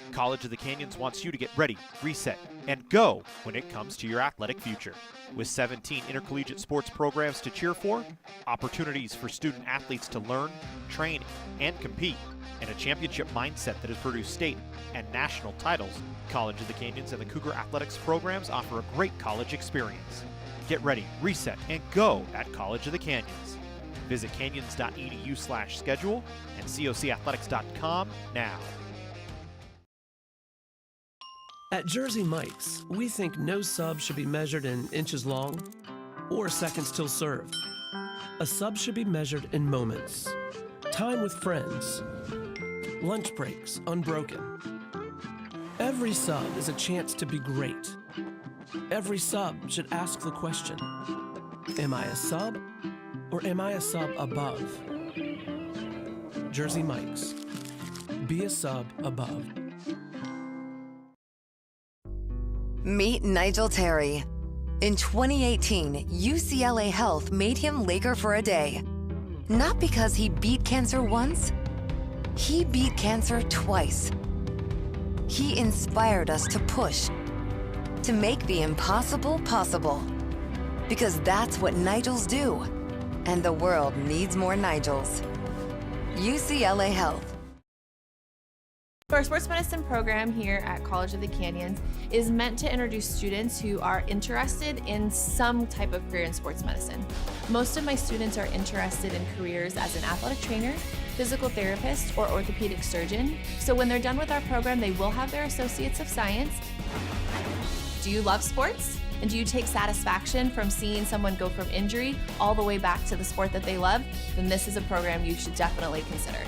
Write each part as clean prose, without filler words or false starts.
College of the Canyons wants you to get ready, reset, and go when it comes to your athletic future. With 17 intercollegiate sports programs to cheer for, opportunities for student athletes to learn, train, and compete, and a championship mindset that has produced state and national titles, College of the Canyons and the Cougar Athletics programs offer a great college experience. Get ready, reset, and go at College of the Canyons. Visit canyons.edu/schedule and cocathletics.com now. At Jersey Mike's, we think no sub should be measured in inches long or seconds till served. A sub should be measured in moments, time with friends, lunch breaks unbroken. Every sub is a chance to be great. Every sub should ask the question, am I a sub or am I a sub above? Jersey Mike's, be a sub above. Meet Nigel Terry. In 2018, UCLA Health made him Laker for a day. Not because he beat cancer once, he beat cancer twice. He inspired us to push, to make the impossible possible. Because that's what Nigels do, and the world needs more Nigels. UCLA Health. Our sports medicine program here at College of the Canyons is meant to introduce students who are interested in some type of career in sports medicine. Most of my students are interested in careers as an athletic trainer, physical therapist, or orthopedic surgeon. So when they're done with our program, they will have their Associates of Science. Do you love sports? And do you take satisfaction from seeing someone go from injury all the way back to the sport that they love? Then this is a program you should definitely consider.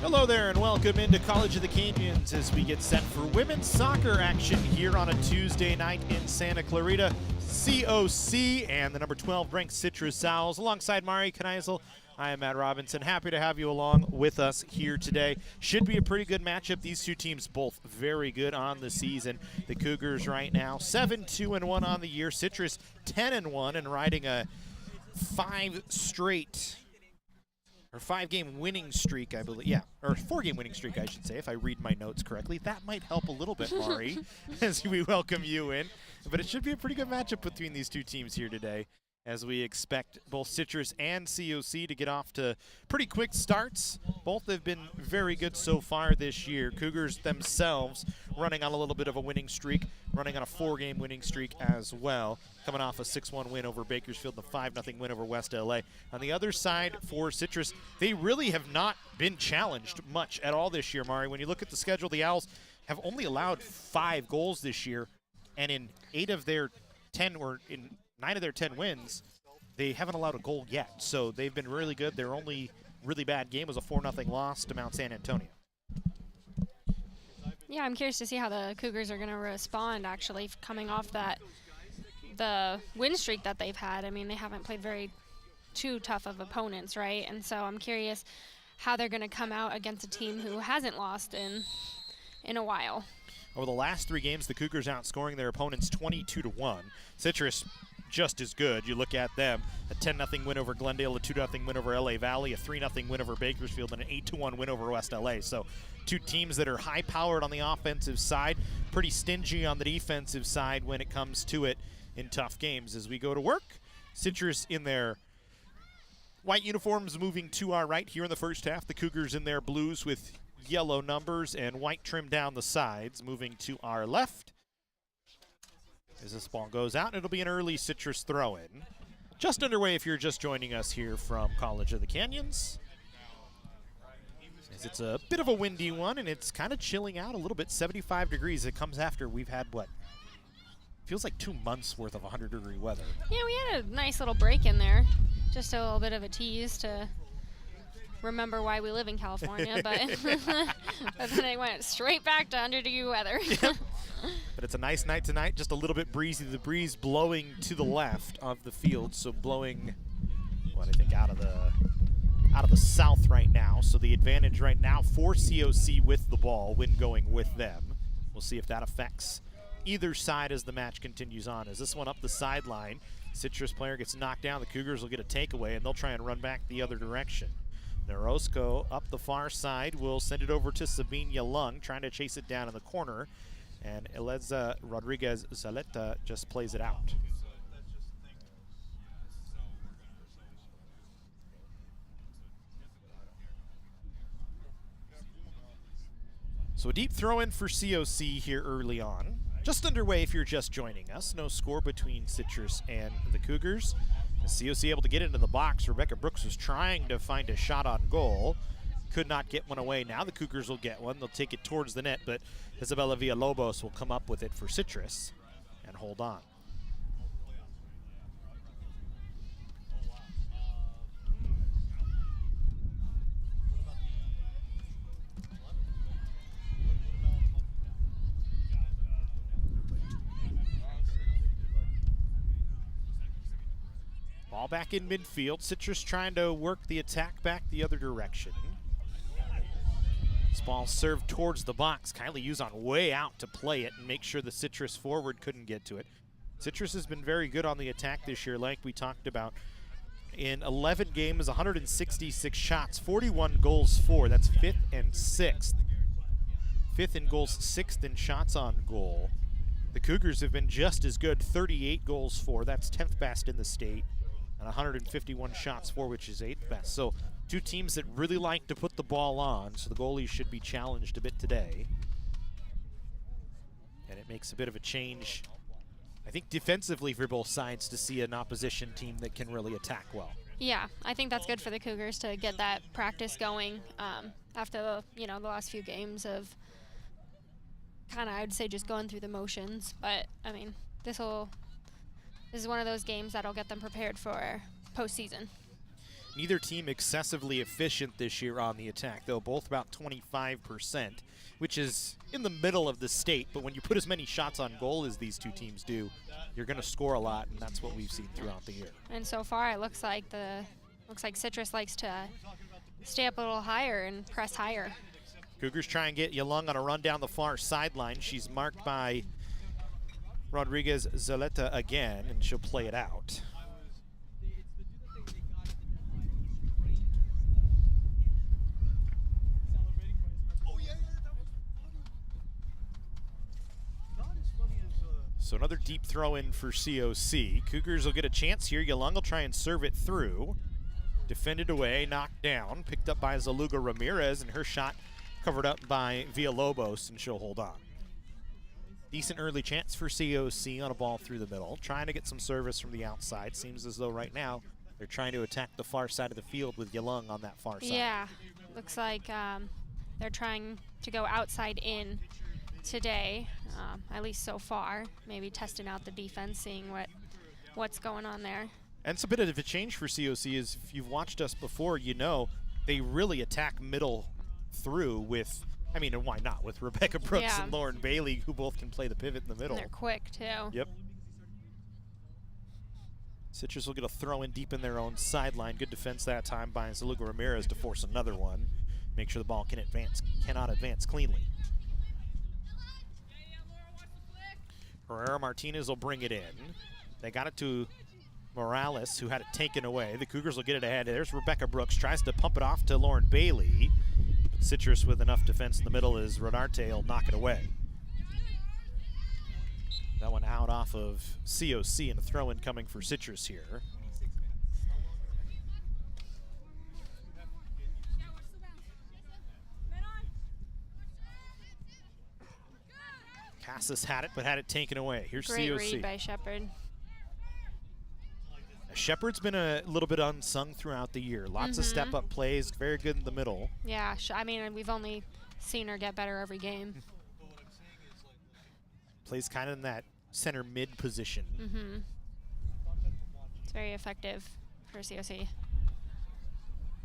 Hello there and welcome into College of the Canyons as we get set for women's soccer action here on a Tuesday night in Santa Clarita. COC and the number 12 ranked Citrus Owls alongside Mari Kneisel. I am Matt Robinson. Happy to have you along with us here today. Should be a pretty good matchup. These two teams both very good on the season. The Cougars right now 7-2-1 on the year. Citrus 10-1 and riding a 5-game winning streak, I believe. Yeah, or 4-game winning streak, I should say, if I read my notes correctly. That might help a little bit, Mari, as we welcome you in. But it should be a pretty good matchup between these two teams here today, as we expect both Citrus and COC to get off to pretty quick starts. Both have been very good so far this year. Cougars themselves running on a little bit of a winning streak, running on a 4-game winning streak as well, coming off a 6-1 win over Bakersfield and a 5-0 win over West LA. On the other side for Citrus, they really have not been challenged much at all this year, Mari. When you look at the schedule, the Owls have only allowed 5 goals this year, and in 9 of their 10 wins, they haven't allowed a goal yet. So they've been really good. Their only really bad game was a 4-0 loss to Mount San Antonio. Yeah, I'm curious to see how the Cougars are going to respond, actually, coming off the win streak that they've had. I mean, they haven't played too tough of opponents, right? And so I'm curious how they're going to come out against a team who hasn't lost in a while. Over the last 3 games, the Cougars outscoring their opponents 22-1. Citrus just as good. You look at them, a 10-0 win over Glendale, a 2-0 win over LA Valley, a 3-0 win over Bakersfield, and an 8-1 win over West LA. So 2 teams that are high-powered on the offensive side, pretty stingy on the defensive side when it comes to it in tough games. As we go to work, Citrus in their white uniforms moving to our right here in the first half. The Cougars in their blues with yellow numbers and white trim down the sides, moving to our left. As this ball goes out, it'll be an early Citrus throw-in. Just underway if you're just joining us here from College of the Canyons. As it's a bit of a windy one, and it's kind of chilling out a little bit, 75 degrees. It comes after we've had, feels like 2 months worth of 100-degree weather. Yeah, we had a nice little break in there. Just a little bit of a tease to remember why we live in California, but, but then it went straight back to 100-degree weather. Yep. But it's a nice night tonight, just a little bit breezy. The breeze blowing to the left of the field, so blowing, out of the south right now. So the advantage right now for COC with the ball, wind going with them. We'll see if that affects either side as the match continues on. As this one up the sideline, Citrus player gets knocked down. The Cougars will get a takeaway, and they'll try and run back the other direction. Norosco up the far side will send it over to Sabine Lung, trying to chase it down in the corner. And Eleza Rodriguez Zaleta just plays it out. So a deep throw in for COC here early on. Just underway if you're just joining us. No score between Citrus and the Cougars. COC able to get into the box. Rebecca Brooks was trying to find a shot on goal. Could not get one away. Now the Cougars will get one. They'll take it towards the net, but Isabella Villalobos will come up with it for Citrus and hold on. Ball back in midfield. Citrus trying to work the attack back the other direction. This ball served towards the box. Kylie Hughes on way out to play it and make sure the Citrus forward couldn't get to it. Citrus has been very good on the attack this year, like we talked about. In 11 games, 166 shots, 41 goals for. That's 5th and 6th. 5th in goals, 6th in shots on goal. The Cougars have been just as good, 38 goals for. That's 10th best in the state. And 151 shots for, which is 8th best. So 2 teams that really like to put the ball on, so the goalies should be challenged a bit today. And it makes a bit of a change, I think, defensively for both sides to see an opposition team that can really attack well. Yeah, I think that's good for the Cougars to get that practice going after the last few games of kind of, I would say, just going through the motions. But I mean, this is one of those games that'll get them prepared for postseason. Neither team excessively efficient this year on the attack, though both about 25%, which is in the middle of the state. But when you put as many shots on goal as these two teams do, you're going to score a lot, and that's what we've seen throughout the year. And so far, it looks like Citrus likes to stay up a little higher and press higher. Cougars try and get Yalung on a run down the far sideline. She's marked by Rodriguez Zaleta again, and she'll play it out. So another deep throw in for COC. Cougars will get a chance here. Yalung will try and serve it through. Defended away, knocked down, picked up by Zaluga Ramirez, and her shot covered up by Villalobos, and she'll hold on. Decent early chance for COC on a ball through the middle. Trying to get some service from the outside. Seems as though right now they're trying to attack the far side of the field with Yalung on that far side. Yeah, looks like they're trying to go outside in today, at least so far. Maybe testing out the defense, seeing what's going on there. And it's a bit of a change for COC. Is if you've watched us before, you know they really attack middle through with, I mean, and why not, with Rebecca Brooks and Lauren Bailey, who both can play the pivot in the middle. And they're quick, too. Yep. Citrus will get a throw in deep in their own sideline. Good defense that time by Zaluga Ramirez to force another one. Make sure the ball cannot advance cleanly. Herrera Martinez will bring it in. They got it to Morales, who had it taken away. The Cougars will get it ahead. There's Rebecca Brooks, tries to pump it off to Lauren Bailey. But Citrus with enough defense in the middle as Rodarte will knock it away. That one out off of COC, and a throw-in coming for Citrus here. Cassis had it, but had it taken away. Here's Great COC. read by Shepard. Shepard's been a little bit unsung throughout the year. Lots of step-up plays, very good in the middle. Yeah, I mean, we've only seen her get better every game. Plays kind of in that center mid position. It's very effective for COC.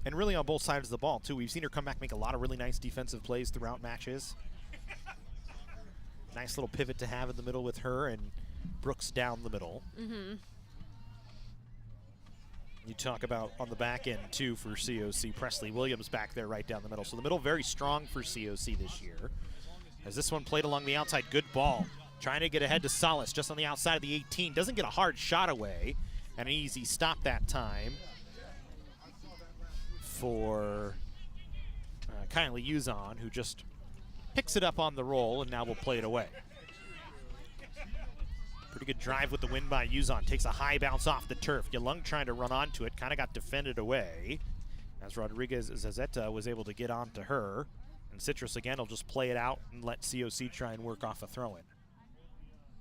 And really on both sides of the ball, too. We've seen her come back, make a lot of really nice defensive plays throughout matches. Nice little pivot to have in the middle with her and Brooks down the middle. You talk about on the back end, too, for COC. Presley Williams back there right down the middle. So the middle very strong for COC this year. As this one played along the outside, good ball. Trying to get ahead to Salas just on the outside of the 18. Doesn't get a hard shot away. And an easy stop that time for Kylie Uzon, who just picks it up on the roll and now will play it away. Pretty good drive with the win by Uzon. Takes a high bounce off the turf. Yalung trying to run onto it. Kind of got defended away as Rodriguez Zazeta was able to get onto her. And Citrus again will just play it out and let COC try and work off a throw-in.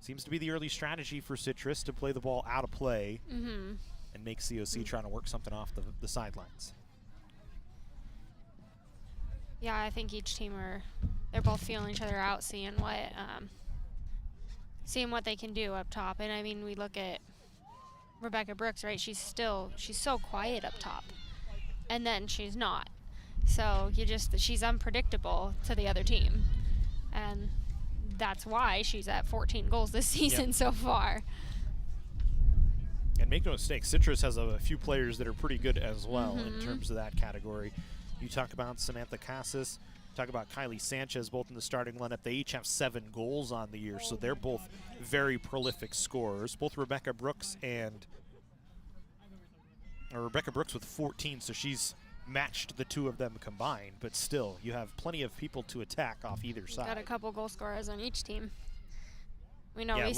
Seems to be the early strategy for Citrus to play the ball out of play and make COC trying to work something off the sidelines. Yeah, I think each team they're both feeling each other out, seeing what they can do up top. And I mean, we look at Rebecca Brooks, right? She's so quiet up top, and then she's not. So she's unpredictable to the other team, and that's why she's at 14 goals this season so far. And make no mistake, Citrus has a few players that are pretty good as well in terms of that category. You talk about Samantha Cassis, talk about Kylie Sanchez, both in the starting lineup. They each have 7 goals on the year, so they're both very prolific scorers. Both Rebecca Brooks Rebecca Brooks with 14, so she's matched the two of them combined, but still, you have plenty of people to attack off either side. Got a couple goal scorers on each team. We know we've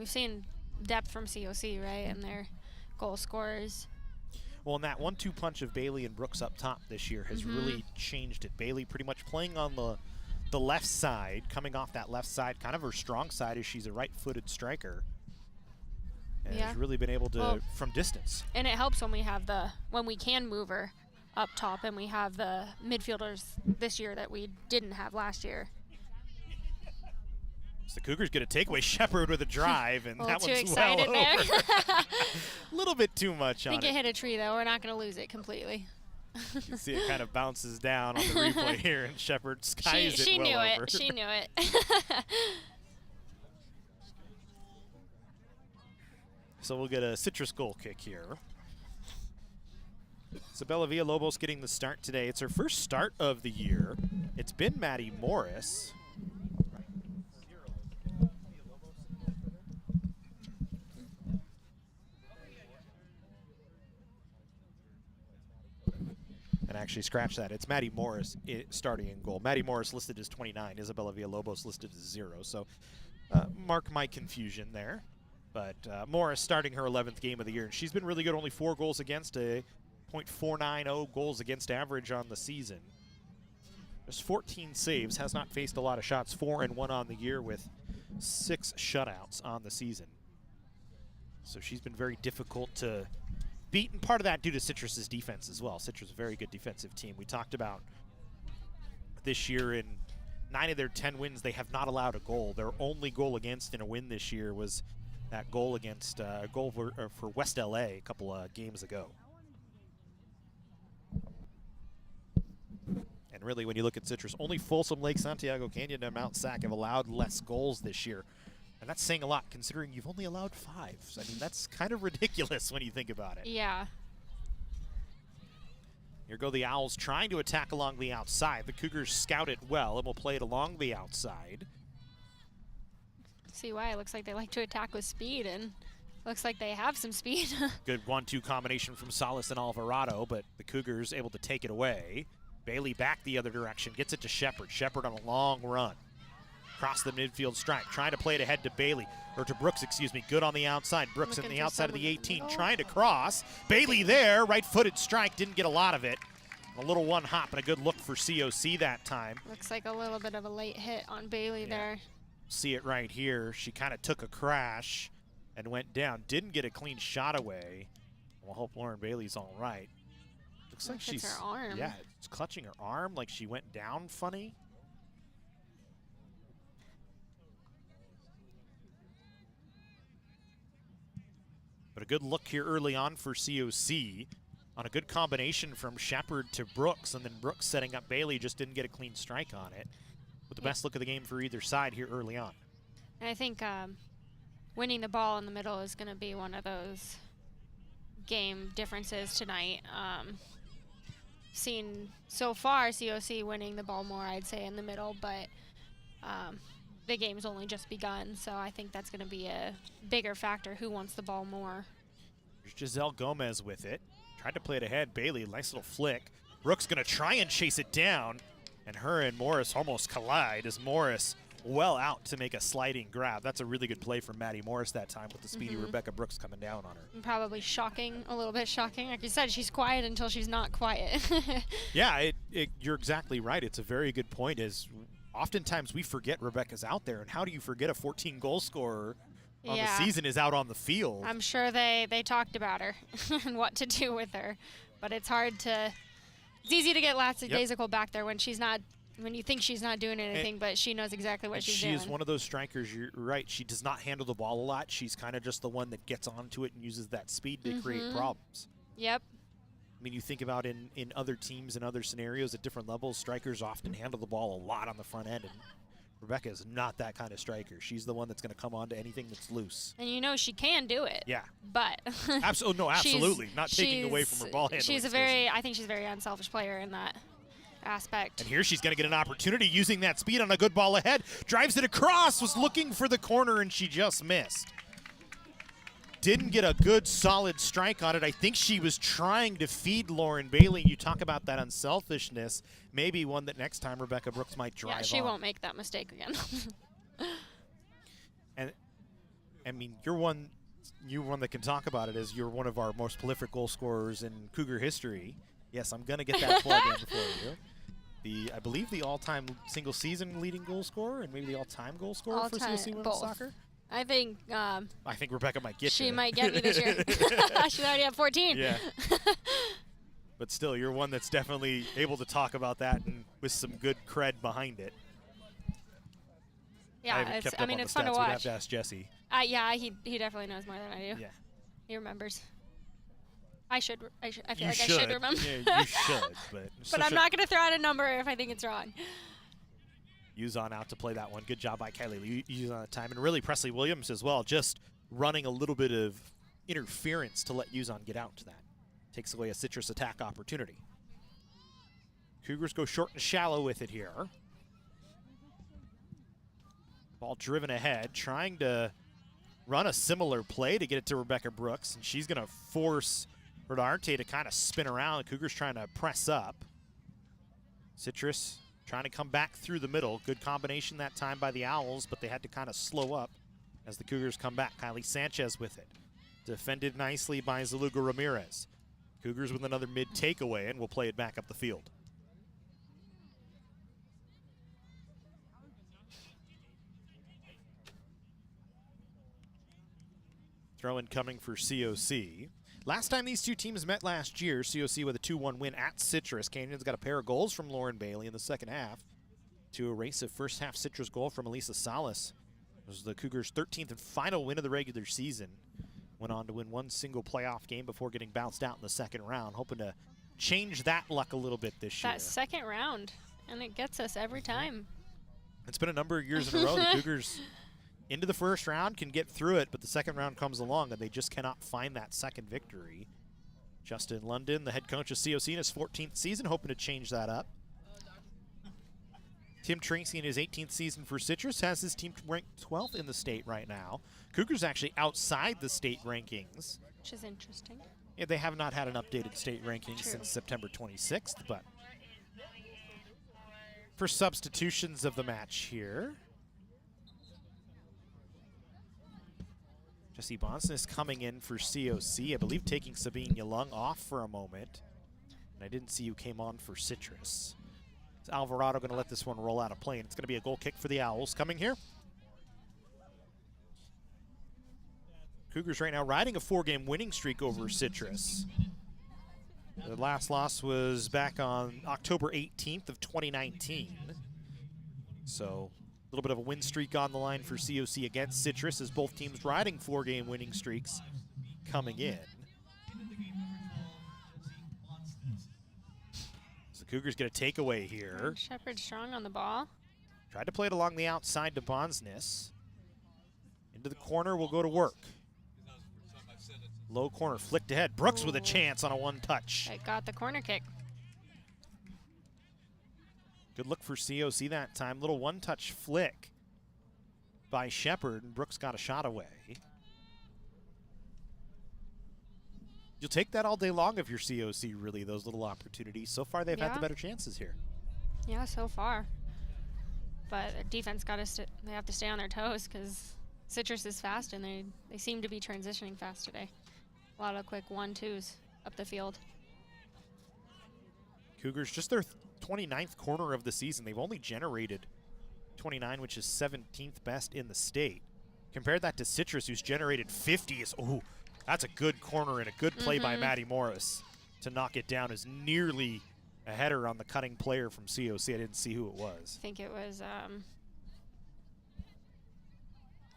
seen depth from COC, right, and their goal scorers. Well, and that 1-2 punch of Bailey and Brooks up top this year has really changed it. Bailey pretty much playing on the left side, coming off that left side, kind of her strong side as she's a right-footed striker. And has really been able to, from distance. And it helps when we can move her up top, and we have the midfielders this year that we didn't have last year. So the Cougars get a takeaway. Shepard with a drive, and that too one's excited well there. over. A little bit too much I on think it hit a tree, though. We're not going to lose it completely. You can see it kind of bounces down on the replay here, and Shepard skies She it well knew over. it. She knew it. So we'll get a Citrus goal kick here. Isabella Villalobos getting the start today. It's her first start of the year. It's been Maddie Morris. And actually scratch that. It's Maddie Morris starting in goal. Maddie Morris listed as 29. Isabella Villalobos listed as 0. So mark my confusion there. But Morris starting her 11th game of the year. And she's been really good. Only 4 goals against, a .490 goals against average on the season. Just 14 saves. Has not faced a lot of shots. 4-1 on the year with 6 shutouts on the season. So she's been very difficult to beat, and part of that due to Citrus's defense as well. Citrus is a very good defensive team. We talked about this year in 9 of their 10 wins, they have not allowed a goal. Their only goal against in a win this year was that goal against for West LA a couple of games ago. And really, when you look at Citrus, only Folsom Lake, Santiago Canyon, and Mount Sac have allowed less goals this year. And that's saying a lot, considering you've only allowed 5. I mean, that's kind of ridiculous when you think about it. Yeah. Here go the Owls trying to attack along the outside. The Cougars scout it well and will play it along the outside. See why? It looks like they like to attack with speed, and looks like they have some speed. Good 1-2 combination from Salas and Alvarado, but the Cougars able to take it away. Bailey back the other direction, gets it to Shepard. Shepard on a long run. Across the midfield stripe, trying to play it ahead to Bailey, or to Brooks, excuse me. Good on the outside. Brooks on the outside of the 18, trying to cross. Bailey there, right-footed strike, didn't get a lot of it. A little one hop and a good look for COC that time. Looks like a little bit of a late hit on Bailey there. See it right here. She kind of took a crash and went down. Didn't get a clean shot away. We'll hope Lauren Bailey's all right. Looks like she's her arm. Yeah, it's clutching her arm like she went down funny. But a good look here early on for COC on a good combination from Shepard to Brooks, and then Brooks setting up Bailey, just didn't get a clean strike on it. With the best look of the game for either side here early on. And I think winning the ball in the middle is going to be one of those game differences tonight. Seen so far COC winning the ball more, I'd say, in the middle, but the game's only just begun, so I think that's going to be a bigger factor, who wants the ball more. There's Giselle Gomez with it. Tried to play it ahead. Bailey, nice little flick. Brooks going to try and chase it down, and her and Morris almost collide as Morris well out to make a sliding grab. That's a really good play from Maddie Morris that time with the speedy Rebecca Brooks coming down on her. And probably shocking, a little bit shocking. Like you said, she's quiet until she's not quiet. Yeah, you're exactly right. It's a very good point. Is oftentimes we forget Rebecca's out there, and how do you forget a 14-goal scorer on the season is out on the field? I'm sure they talked about her and what to do with her, but it's hard to. It's easy to get lackadaisical back there when she's not. When you think she's not doing anything, but she knows exactly what she's doing. She is one of those strikers, you're right. She does not handle the ball a lot. She's kind of just the one that gets onto it and uses that speed to create problems. Yep. I mean, you think about in other teams and other scenarios at different levels, strikers often handle the ball a lot on the front end. And Rebecca is not that kind of striker. She's the one that's going to come on to anything that's loose. And you know she can do it. Yeah. But. Absolutely. Not taking away from her ball handling. I think she's a very unselfish player in that aspect. And here she's going to get an opportunity using that speed on a good ball ahead. Drives it across, was looking for the corner, and she just missed. Didn't get a good solid strike on it. I think she was trying to feed Lauren Bailey. You talk about that unselfishness. Maybe one that next time Rebecca Brooks might drive on. Yeah, she won't make that mistake again. And I mean, you're one that can talk about it as you're one of our most prolific goal scorers in Cougar history. Yes, I'm going to get that plug in for you. I believe the all-time single-season leading goal scorer and maybe the all-time goal scorer for CSC Women's Soccer. I think Rebecca might get you. She might get me this year. She's already at 14. Yeah. But still, you're one that's definitely able to talk about that and with some good cred behind it. Yeah, haven't kept up on the it's fun stats. to We'd have watch. to ask Jesse. Yeah, he definitely knows more than I do. Yeah. He remembers. I feel You like I should. should remember. Yeah, you should, but But I'm not going to throw out a number if I think it's wrong. Uzon out to play that one. Good job by Kylie Uzon at time. And really Presley Williams as well, just running a little bit of interference to let Uzon get out to that. Takes away a Citrus attack opportunity. Cougars go short and shallow with it here. Ball driven ahead, trying to run a similar play to get it to Rebecca Brooks, and she's going to force Rodarte to kind of spin around. Cougars trying to press up. Citrus trying to come back through the middle. Good combination that time by the Owls, but they had to kind of slow up as the Cougars come back. Kylie Sanchez with it. Defended nicely by Zaluga Ramirez. Cougars with another mid takeaway, and we'll play it back up the field. Throw-in coming for COC. Last time these two teams met last year, COC with a 2-1 win at Citrus. Canyons got a pair of goals from Lauren Bailey in the second half to erase a first-half Citrus goal from Elisa Salas. It was the Cougars' 13th and final win of the regular season. Went on to win one single playoff game before getting bounced out in the second round, hoping to change that luck a little bit this year. That second round, and it gets us every time. It's been a number of years in a row. The Cougars into the first round can get through it, but the second round comes along and they just cannot find that second victory. Justin London, the head coach of COC in his 14th season, hoping to change that up. Tim Tracy in his 18th season for Citrus has his team ranked 12th in the state right now. Cougars actually outside the state rankings. Which is interesting. Yeah, they have not had an updated state ranking True. since September 26th, but for substitutions of the match here, Jesse Bonsness coming in for COC, I believe taking Sabine Yalung off for a moment. And I didn't see who came on for Citrus. Is Alvarado going to let this one roll out of play? And it's going to be a goal kick for the Owls coming here. Cougars right now riding a 4-game winning streak over Citrus. The last loss was back on October 18th of 2019. So a little bit of a win streak on the line for COC against Citrus as both teams riding 4-game winning streaks coming in. So the Cougars get a takeaway here. Shepard strong on the ball. Tried to play it along the outside to Bonsness. Into the corner, will go to work. Low corner, flicked ahead. Brooks with a chance on a one-touch. It got the corner kick. Good look for COC that time. Little one-touch flick by Shepard, and Brooks got a shot away. You'll take that all day long if you're COC, really, those little opportunities. So far, they've had the better chances here. Yeah, so far. But their defense they have to stay on their toes because Citrus is fast, and they seem to be transitioning fast today. A lot of quick 1-2s up the field. Cougars, just their 29th corner of the season. They've only generated 29, which is 17th best in the state. Compare that to Citrus, who's generated 50. Oh, that's a good corner and a good play by Maddie Morris to knock it down. Is nearly a header on the cutting player from COC. I didn't see who it was. I think it was,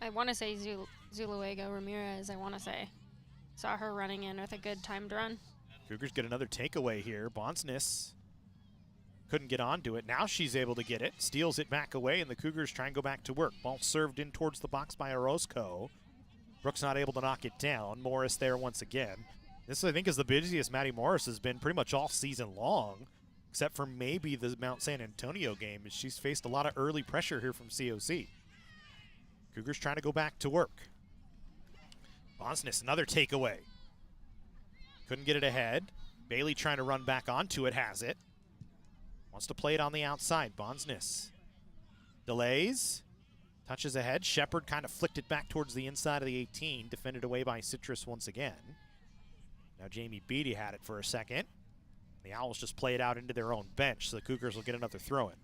I want to say Zuluego Ramirez, I want to say. Saw her running in with a good timed run. Cougars get another takeaway here. Bonsness couldn't get onto it. Now she's able to get it. Steals it back away, and the Cougars try and go back to work. Ball served in towards the box by Orozco. Brooks not able to knock it down. Morris there once again. This, I think, is the busiest Maddie Morris has been pretty much all season long, except for maybe the Mount San Antonio game. She's faced a lot of early pressure here from COC. Cougars trying to go back to work. Bonsness, another takeaway. Couldn't get it ahead. Bailey trying to run back onto it, has it. Wants to play it on the outside. Bonsness delays, touches ahead. Shepard kind of flicked it back towards the inside of the 18, defended away by Citrus once again. Now Jamie Beatty had it for a second. The Owls just play it out into their own bench, so the Cougars will get another throw-in.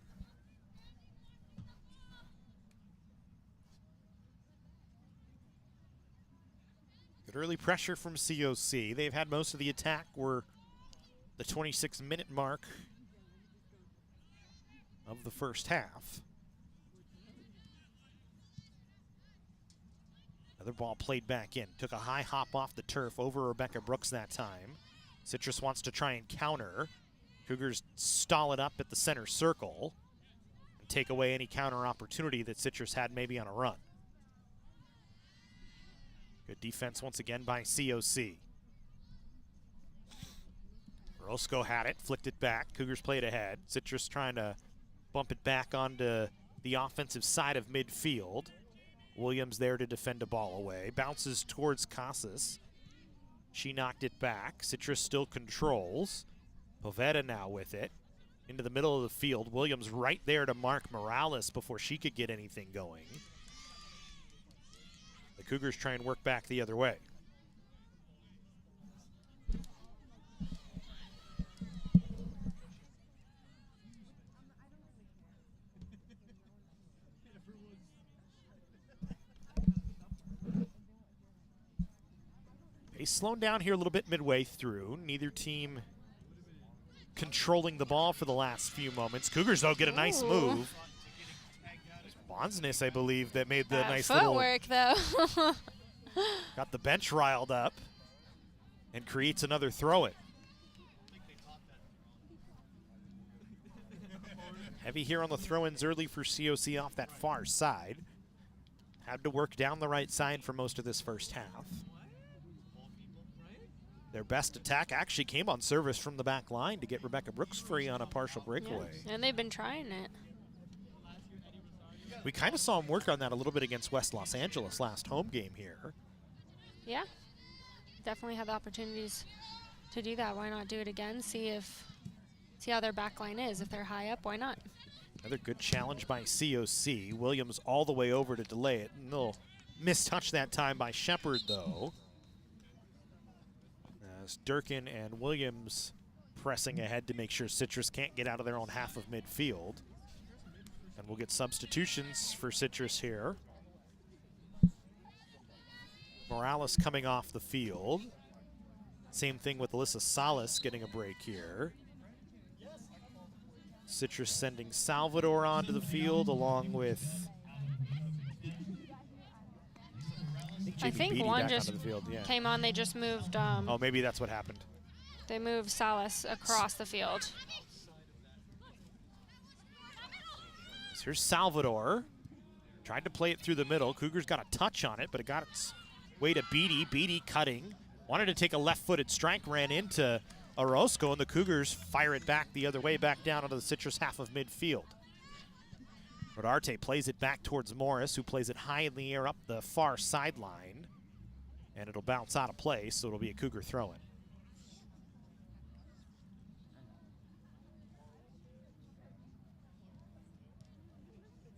Good early pressure from COC. They've had most of the attack. We're the 26-minute mark of the first half. Another ball played back in. Took a high hop off the turf over Rebecca Brooks that time. Citrus wants to try and counter. Cougars stall it up at the center circle and take away any counter opportunity that Citrus had maybe on a run. Good defense once again by COC. Roscoe had it, flicked it back. Cougars played ahead. Citrus trying to bump it back onto the offensive side of midfield. Williams there to defend a ball away. Bounces towards Casas. She knocked it back. Citrus still controls. Poveda now with it. Into the middle of the field. Williams right there to mark Morales before she could get anything going. The Cougars try and work back the other way. He's slowing down here a little bit midway through. Neither team controlling the ball for the last few moments. Cougars, though, get a nice move. Bonsness, I believe, that made the nice footwork, though. Got the bench riled up and creates another throw-in. Heavy here on the throw-ins early for COC off that far side. Had to work down the right side for most of this first half. Their best attack actually came on service from the back line to get Rebecca Brooks free on a partial breakaway. Yeah. And they've been trying it. We kind of saw them work on that a little bit against West Los Angeles last home game here. Yeah, definitely had the opportunities to do that. Why not do it again? See how their back line is. If they're high up, why not? Another good challenge by COC. Williams all the way over to delay it. And they'll mistouch that time by Shepard, though. As Durkin and Williams pressing ahead to make sure Citrus can't get out of their own half of midfield. And we'll get substitutions for Citrus here. Morales coming off the field. Same thing with Alyssa Salas getting a break here. Citrus sending Salvador onto the field along with I think one just came on. They just moved. Oh, maybe that's what happened. They moved Salas across the field. So here's Salvador. Tried to play it through the middle. Cougars got a touch on it, but it got its way to Beatty. Beatty cutting. Wanted to take a left-footed strike, ran into Orozco, and the Cougars fire it back the other way, back down onto the Citrus half of midfield. Rodarte plays it back towards Morris, who plays it high in the air up the far sideline. And it'll bounce out of play, so it'll be a Cougar throw-in.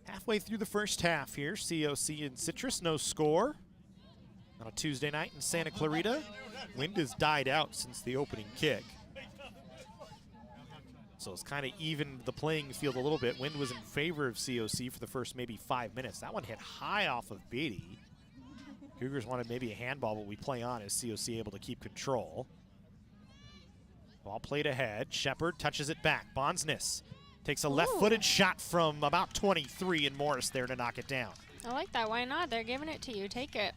Halfway through the first half here, COC and Citrus, no score. On a Tuesday night in Santa Clarita. Wind has died out since the opening kick. So it's kind of evened the playing field a little bit. Wind was in favor of COC for the first maybe 5 minutes. That one hit high off of Beatty. Cougars wanted maybe a handball, but we play on as COC able to keep control. Ball played ahead. Shepard touches it back. Bonsness takes a left-footed shot from about 23, and Morris there to knock it down. I like that. Why not? They're giving it to you. Take it.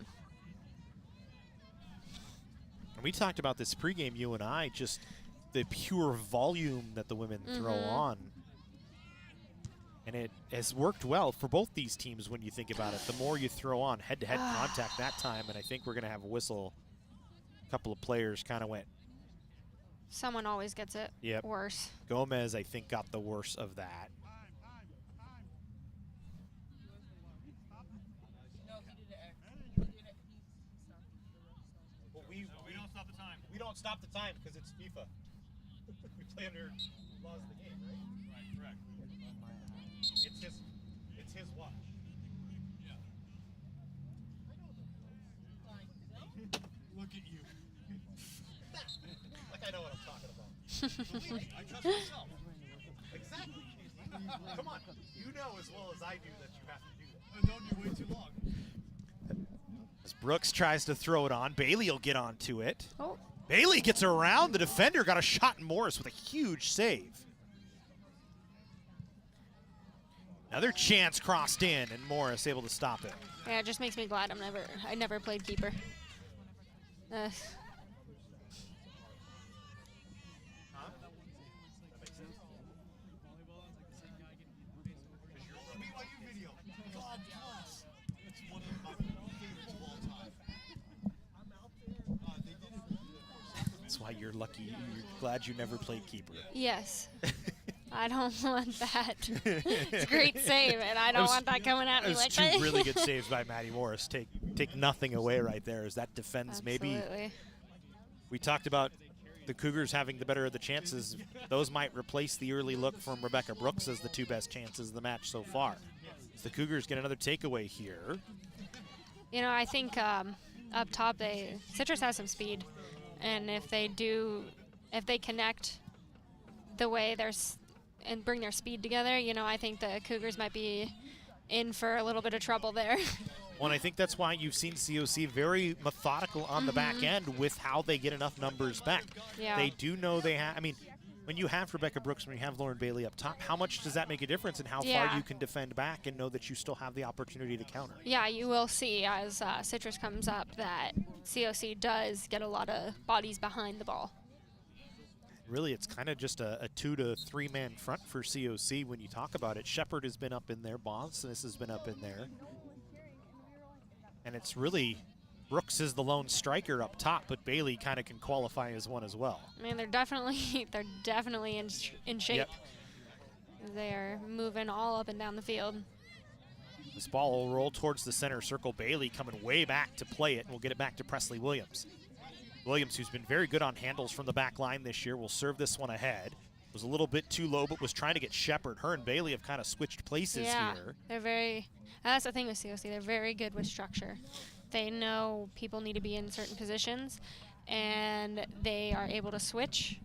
And we talked about this pregame, you and I, just the pure volume that the women throw on. And it has worked well for both these teams when you think about it. The more you throw on, head-to-head contact that time, and I think we're going to have a whistle. A couple of players kind of went. Someone always gets it worse. Gomez, I think, got the worst of that. We don't stop the time because it's FIFA. We play under laws of the game, right? Right, correct. It's his watch. Yeah. Look at you. Like I know what I'm talking about. I trust myself. Exactly. Come on. You know as well as I do that you have to do that. I've known you way too long. As Brooks tries to throw it on, Bailey will get onto it. Oh. Bailey gets around the defender, got a shot in Morris with a huge save. Another chance crossed in, and Morris able to stop it. Yeah, it just makes me glad I never played keeper. That's why you're lucky. You're glad you never played keeper. Yes. I don't want that. It's a great save, and I don't want that coming at me like that. Two really good saves by Maddie Morris. Take nothing away right there as that defends. Absolutely. Maybe we talked about the Cougars having the better of the chances. Those might replace the early look from Rebecca Brooks as the two best chances of the match so far. As the Cougars get another takeaway here. You know, I think up top, Citrus has some speed, and if they connect the way and bring their speed together, you know, I think the Cougars might be in for a little bit of trouble there. Well, and I think that's why you've seen COC very methodical on the back end with how they get enough numbers back. Yeah. They do know they have, I mean, when you have Rebecca Brooks, when you have Lauren Bailey up top, how much does that make a difference in how far you can defend back and know that you still have the opportunity to counter? Yeah, you will see as Citrus comes up that COC does get a lot of bodies behind the ball. Really, it's kind of just a 2 to 3 man front for COC when you talk about it. Shepard has been up in there, Bonsis has been up in there. And it's really, Brooks is the lone striker up top, but Bailey kind of can qualify as one as well. I mean, they're definitely in shape. Yep. They're moving all up and down the field. This ball will roll towards the center circle. Bailey coming way back to play it, and we'll get it back to Presley Williams. Williams, who's been very good on handles from the back line this year, will serve this one ahead. Was a little bit too low, but was trying to get Shepard. Her and Bailey have kind of switched places here. They're very, that's the thing with COC, they're very good with structure. They know people need to be in certain positions, and they are able to switch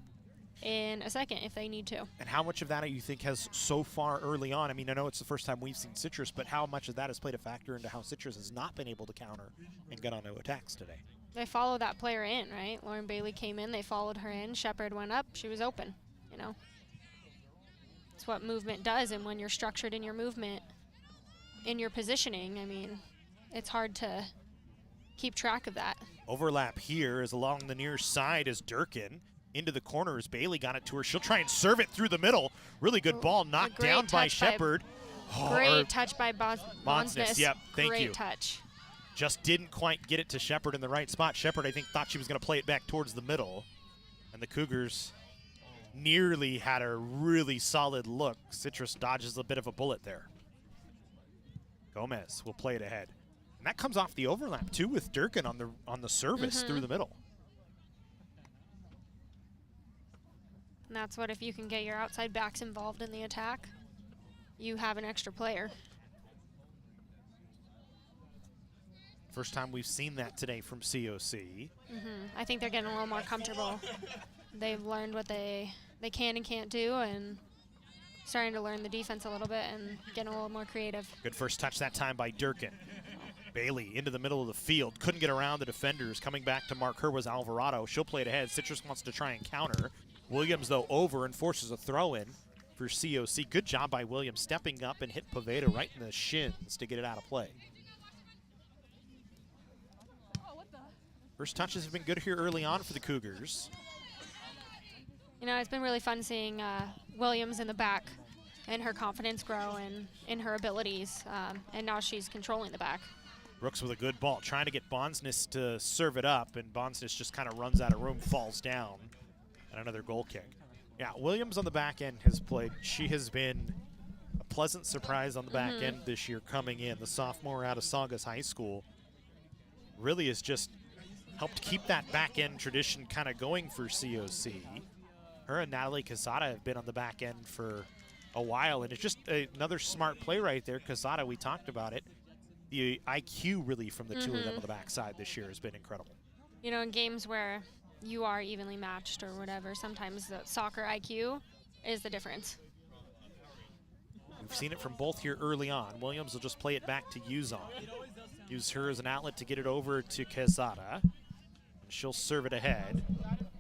in a second if they need to. And how much of that do you think has so far early on? I mean, I know it's the first time we've seen Citrus, but how much of that has played a factor into how Citrus has not been able to counter and get onto attacks today? They follow that player in, right? Lauren Bailey came in, they followed her in. Shepard went up, she was open, you know. It's what movement does, and when you're structured in your movement, in your positioning, I mean, it's hard to keep track of that. Overlap here is along the near side as Durkin. Into the corner as Bailey got it to her. She'll try and serve it through the middle. Really good ball knocked down by Shepard. Great touch by Bonsness. Yep, thank you. Great touch. Just didn't quite get it to Shepard in the right spot. Shepard, I think, thought she was going to play it back towards the middle. And the Cougars nearly had a really solid look. Citrus dodges a bit of a bullet there. Gomez will play it ahead. And that comes off the overlap, too, with Durkin on the service through the middle. And that's what, if you can get your outside backs involved in the attack, you have an extra player. First time we've seen that today from COC. I think they're getting a little more comfortable. They've learned what they can and can't do, and starting to learn the defense a little bit and getting a little more creative. Good first touch that time by Durkin. Bailey into the middle of the field. Couldn't get around the defenders. Coming back to mark her was Alvarado. She'll play it ahead. Citrus wants to try and counter. Williams, though, over and forces a throw-in for COC. Good job by Williams stepping up and hit Poveda right in the shins to get it out of play. First touches have been good here early on for the Cougars. You know, it's been really fun seeing Williams in the back and her confidence grow and in her abilities, and now she's controlling the back. Brooks with a good ball, trying to get Bonsness to serve it up, and Bonsness just kind of runs out of room, falls down. And another goal kick. Yeah, Williams on the back end has played. She has been a pleasant surprise on the back end this year coming in. The sophomore out of Saugus High School really has just helped keep that back end tradition kind of going for COC. Her and Natalie Casada have been on the back end for a while, and it's just another smart play right there. Casada, we talked about it. The IQ really from the two of them on the backside this year has been incredible. You know, in games where you are evenly matched or whatever, sometimes the soccer IQ is the difference. We've seen it from both here early on. Williams will just play it back to Uzon. Use her as an outlet to get it over to Quesada. She'll serve it ahead.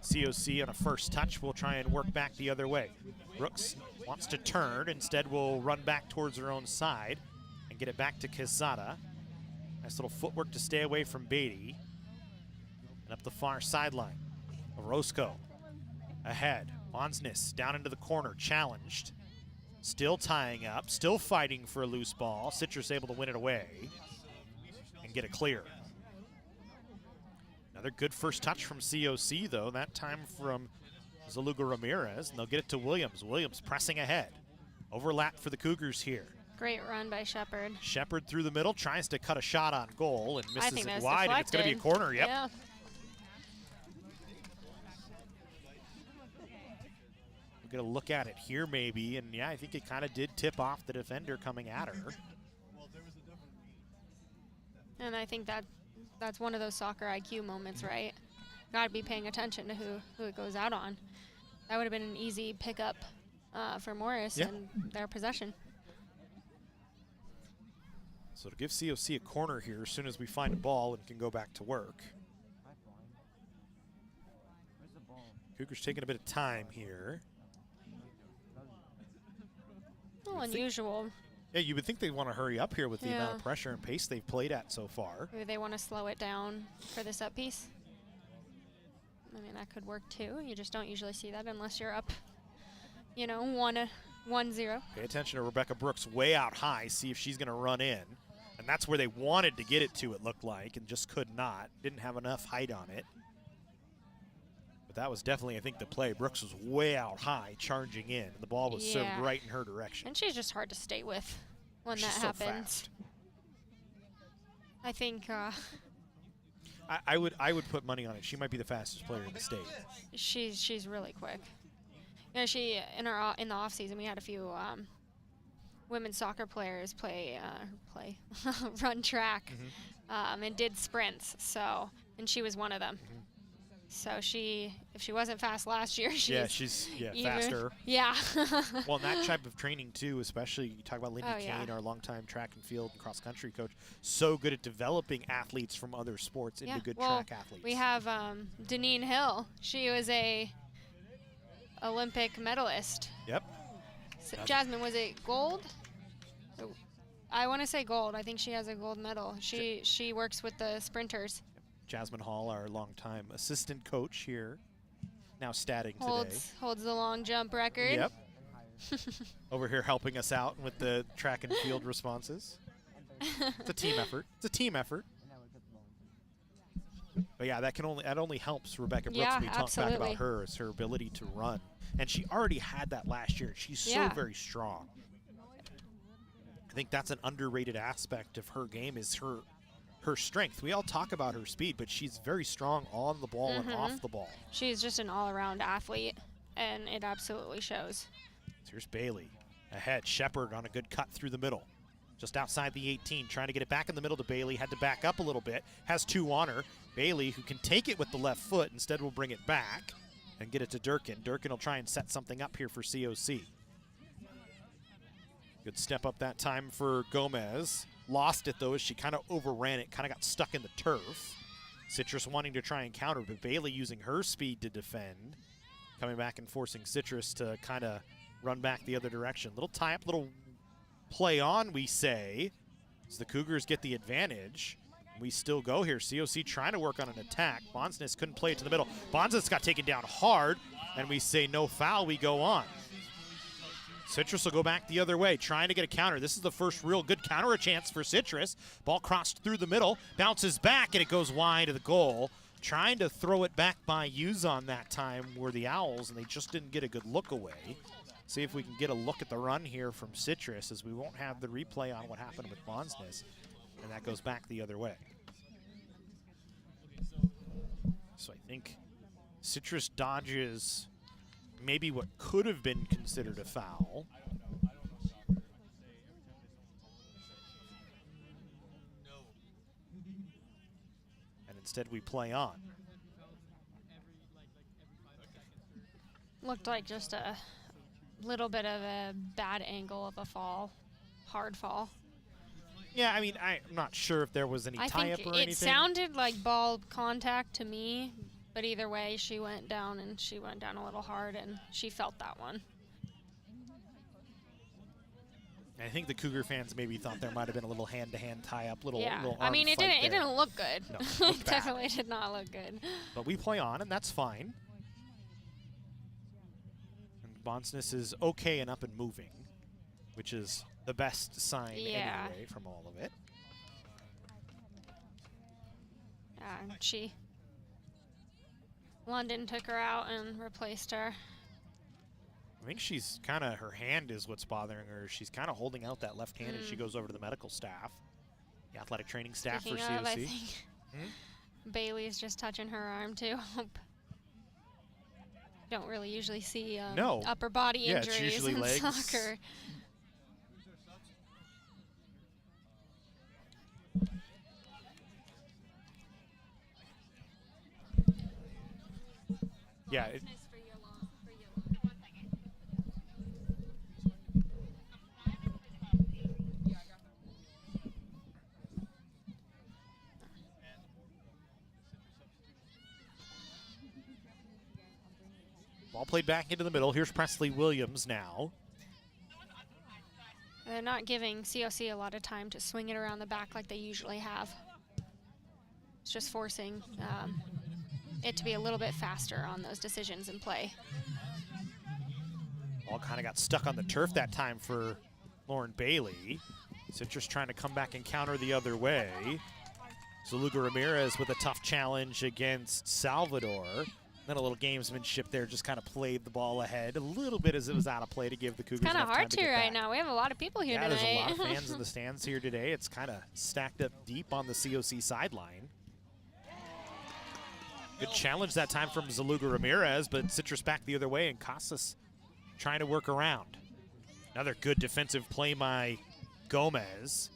COC on a first touch will try and work back the other way. Brooks wants to turn. Instead, will run back towards her own side and get it back to Quesada. Nice little footwork to stay away from Beatty. And up the far sideline, Orozco ahead. Monsness down into the corner, challenged. Still tying up, still fighting for a loose ball. Citrus able to win it away and get a clear. Another good first touch from COC, though, that time from Zaluga Ramirez, and they'll get it to Williams. Williams pressing ahead. Overlap for the Cougars here. Great run by Shepard. Shepard through the middle, tries to cut a shot on goal and I misses think it that's wide, and it's going to be a corner. Yep. Yeah. We're going to look at it here maybe, and yeah, I think it kind of did tip off the defender coming at her. And I think that's one of those soccer IQ moments, right? Got to be paying attention to who it goes out on. That would have been an easy pickup for Morris and their possession. So to give COC a corner here as soon as we find a ball and can go back to work. Cougars taking a bit of time here. A little unusual. Yeah, you would think they want to hurry up here with the amount of pressure and pace they've played at so far. Maybe they want to slow it down for the set piece. I mean, that could work too. You just don't usually see that unless you're up, 1-0. Pay attention to Rebecca Brooks way out high, see if she's going to run in. And that's where they wanted to get it to, it looked like, and just could not. Didn't have enough height on it. But that was definitely, I think, the play. Brooks was way out high, charging in. And the ball was served right in her direction. And she's just hard to stay with when She's that so happens. fast. I think I would put money on it. She might be the fastest player in the state. she's really quick. She in the off season we had a few women's soccer players run track and did sprints. And she was one of them. So if she wasn't fast last year, she's faster. Yeah. Well, and that type of training too, especially you talk about Lindy Kane, yeah. our longtime track and field and cross country coach, so good at developing athletes from other sports into good track athletes. We have Deneen Hill. She was a Olympic medalist. Yep. So Jasmine, was it gold? I want to say gold. I think she has a gold medal. She works with the sprinters. Jasmine Hall, our longtime assistant coach here, now statting today. Holds the long jump record. Yep. Over here helping us out with the track and field responses. It's a team effort. It's a team effort. But yeah, that only helps Rebecca Brooks when we talk back about her, is her ability to run. And she already had that last year. She's so very strong. I think that's an underrated aspect of her game, is her strength. We all talk about her speed, but she's very strong on the ball and off the ball. She's just an all-around athlete, and it absolutely shows. So here's Bailey ahead. Shepard on a good cut through the middle. Just outside the 18, trying to get it back in the middle to Bailey. Had to back up a little bit. Has two on her. Bailey, who can take it with the left foot, instead will bring it back and get it to Durkin. Durkin will try and set something up here for COC. Good step up that time for Gomez. Lost it, though, as she kind of overran it, kind of got stuck in the turf. Citrus wanting to try and counter, but Bailey using her speed to defend. Coming back and forcing Citrus to kind of run back the other direction. Little tie-up, little play on, we say, as the Cougars get the advantage. We still go here. COC trying to work on an attack. Bonsness couldn't play it to the middle. Bonsness got taken down hard, and we say no foul, we go on. Citrus will go back the other way, trying to get a counter. This is the first real good counter chance for Citrus. Ball crossed through the middle, bounces back, and it goes wide of the goal. Trying to throw it back by Uzon that time were the Owls, and they just didn't get a good look away. See if we can get a look at the run here from Citrus, as we won't have the replay on what happened with Bonsness, and that goes back the other way. So I think Citrus dodges maybe what could have been considered a foul. And instead we play on. Looked like just a little bit of a bad angle of a fall, hard fall. Yeah, I mean, I'm not sure if there was any tie-up or anything. It sounded like ball contact to me, but either way, she went down, and she went down a little hard, and she felt that one. I think the Cougar fans maybe thought there might have been a little hand-to-hand tie-up, little Yeah, I mean, it didn't look good. No, it It looked bad. definitely did not look good. But we play on, and that's fine. And Bonsness is okay and up and moving, which is the best sign anyway from all of it. Yeah, London took her out and replaced her. I think she's kind of, her hand is what's bothering her. She's kind of holding out that left hand as she goes over to the medical staff, the athletic training staff Speaking for COC. of, I think Bailey's just touching her arm too. Don't really usually see No. upper body Yeah, it's injuries usually in legs. soccer. Yeah. Ball played back into the middle. Here's Presley Williams now. They're not giving COC a lot of time to swing it around the back like they usually have. It's just forcing it to be a little bit faster on those decisions in play. Ball kind of got stuck on the turf that time for Lauren Bailey. Citrus trying to come back and counter the other way. Zaluga Ramirez with a tough challenge against Salvador. Then a little gamesmanship there, just kind of played the ball ahead a little bit as it was out of play to give the Cougars Kind of enough hard time to get right back. now. We have a lot of people here Yeah, tonight. there's a lot of fans in the stands here today. It's kind of stacked up deep on the COC sideline. Good challenge that time from Zaluga Ramirez, but Citrus back the other way, and Casas trying to work around. Another good defensive play by Gomez.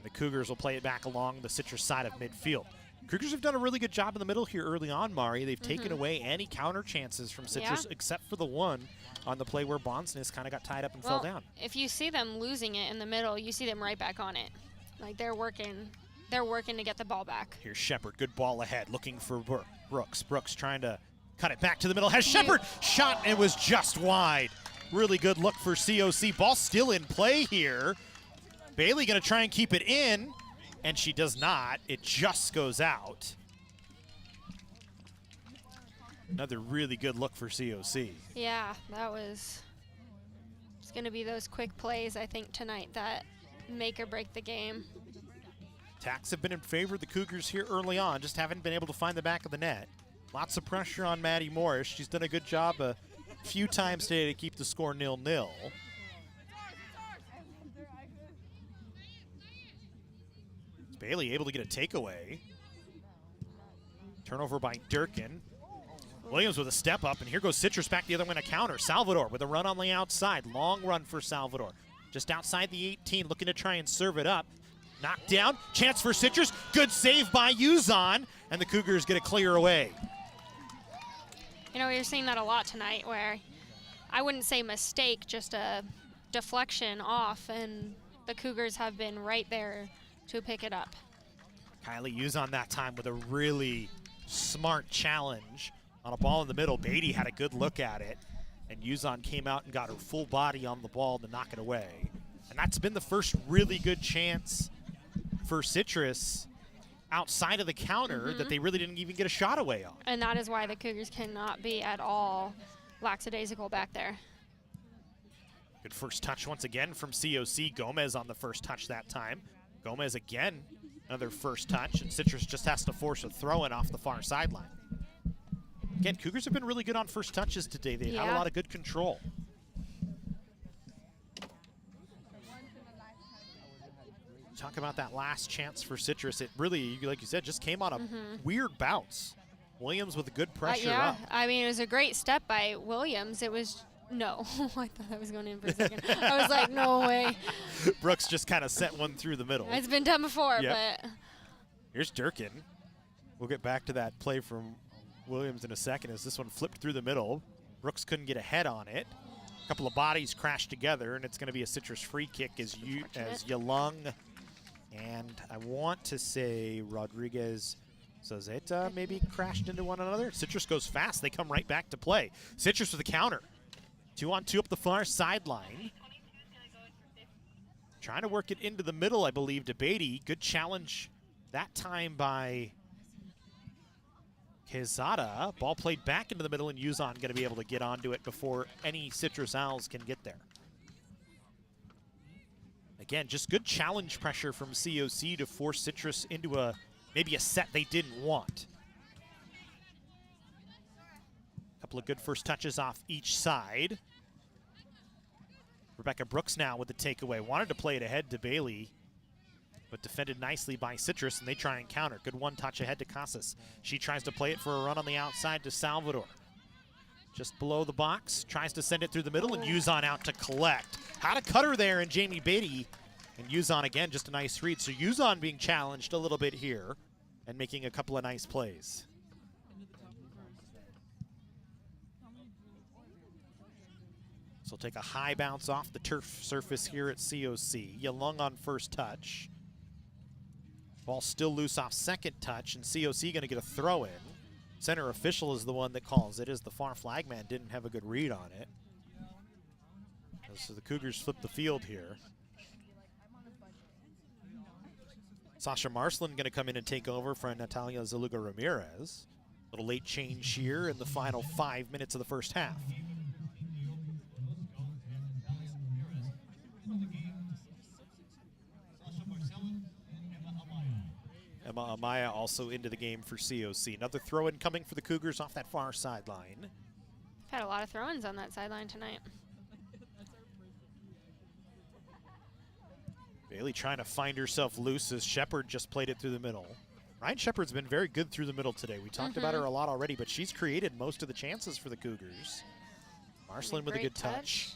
The Cougars will play it back along the Citrus side of midfield. Cougars have done a really good job in the middle here early on, Mari. They've taken away any counter chances from Citrus except for the one on the play where Bonsness kind of got tied up and fell down. If you see them losing it in the middle, you see them right back on it. Like they're working to get the ball back. Here's Shepard, good ball ahead, looking for Brooks. Brooks trying to cut it back to the middle. Has Shepard shot and was just wide. Really good look for COC. Ball still in play here. Bailey gonna try and keep it in, and she does not. It just goes out. Another really good look for COC. Yeah, it's going to be those quick plays, I think, tonight that make or break the game. Attacks have been in favor of the Cougars here early on, just haven't been able to find the back of the net. Lots of pressure on Maddie Morris. She's done a good job a few times today to keep the score 0-0. Bailey able to get a takeaway. Turnover by Durkin. Williams with a step up, and here goes Citrus back the other way on a counter. Salvador with a run on the outside. Long run for Salvador. Just outside the 18, looking to try and serve it up. Knocked down, chance for Citrus. Good save by Uzon, and the Cougars get a clear away. You know, you're seeing that a lot tonight where I wouldn't say mistake, just a deflection off, and the Cougars have been right there to pick it up. Kylie Uzon that time with a really smart challenge on a ball in the middle. Beatty had a good look at it, and Uzon came out and got her full body on the ball to knock it away. And that's been the first really good chance for Citrus outside of the counter that they really didn't even get a shot away on. And that is why the Cougars cannot be at all lackadaisical back there. Good first touch once again from COC. Gomez on the first touch that time. Gomez again, another first touch, and Citrus just has to force a throw-in off the far sideline. Again, Cougars have been really good on first touches today. They had a lot of good control. Talk about that last chance for Citrus. It really, like you said, just came on a weird bounce. Williams with a good pressure up. I mean, it was a great step by Williams. It was, no, I thought that was going in for a second. I was like, no way. Brooks just kind of sent one through the middle. It's been done before, but. Here's Durkin. We'll get back to that play from Williams in a second as this one flipped through the middle. Brooks couldn't get a head on it. A couple of bodies crashed together, and it's going to be a Citrus free kick as Yalung and I want to say Rodriguez Zazeta maybe crashed into one another. Citrus goes fast. They come right back to play. Citrus with a counter. 2-on-2 up the far sideline. Trying to work it into the middle, I believe, to Beatty. Good challenge that time by Quezada. Ball played back into the middle, and Yuzon going to be able to get onto it before any Citrus Owls can get there. Again, just good challenge pressure from COC to force Citrus into maybe a set they didn't want. Couple of good first touches off each side. Rebecca Brooks now with the takeaway. Wanted to play it ahead to Bailey, but defended nicely by Citrus, and they try and counter. Good one touch ahead to Casas. She tries to play it for a run on the outside to Salvador. Just below the box, tries to send it through the middle, and Yuzon out to collect. Had a cutter there in Jamie Beatty, and Yuzon again, just a nice read. So Yuzon being challenged a little bit here and making a couple of nice plays. So take a high bounce off the turf surface here at COC. Yalung on first touch. Ball still loose off second touch, and COC going to get a throw in. Center official is the one that calls it, as the far flag man didn't have a good read on it. So the Cougars flip the field here. Sasha Marcelin going to come in and take over for Natalia Zaluga Ramirez. Little late change here in the final 5 minutes of the first half. Emma Amaya also into the game for COC. Another throw-in coming for the Cougars off that far sideline. Had a lot of throw-ins on that sideline tonight. Bailey trying to find herself loose as Shepard just played it through the middle. Ryan Shepard's been very good through the middle today. We talked about her a lot already, but she's created most of the chances for the Cougars. Marcelin with a good touch.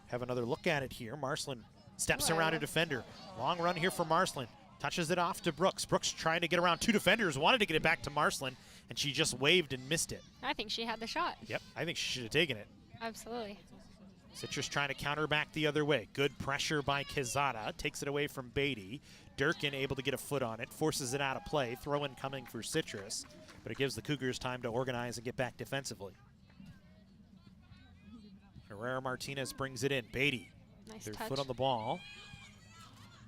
Have another look at it here. Marcelin steps around a defender. Long run here for Marcelin. Touches it off to Brooks. Brooks trying to get around two defenders, wanted to get it back to Marcelin, and she just waved and missed it. I think she had the shot. Yep, I think she should have taken it. Absolutely. Citrus trying to counter back the other way. Good pressure by Quezada. Takes it away from Beatty. Durkin able to get a foot on it. Forces it out of play. Throw-in coming for Citrus. But it gives the Cougars time to organize and get back defensively. Herrera Martinez brings it in. Beatty. Nice Third touch. foot on the ball.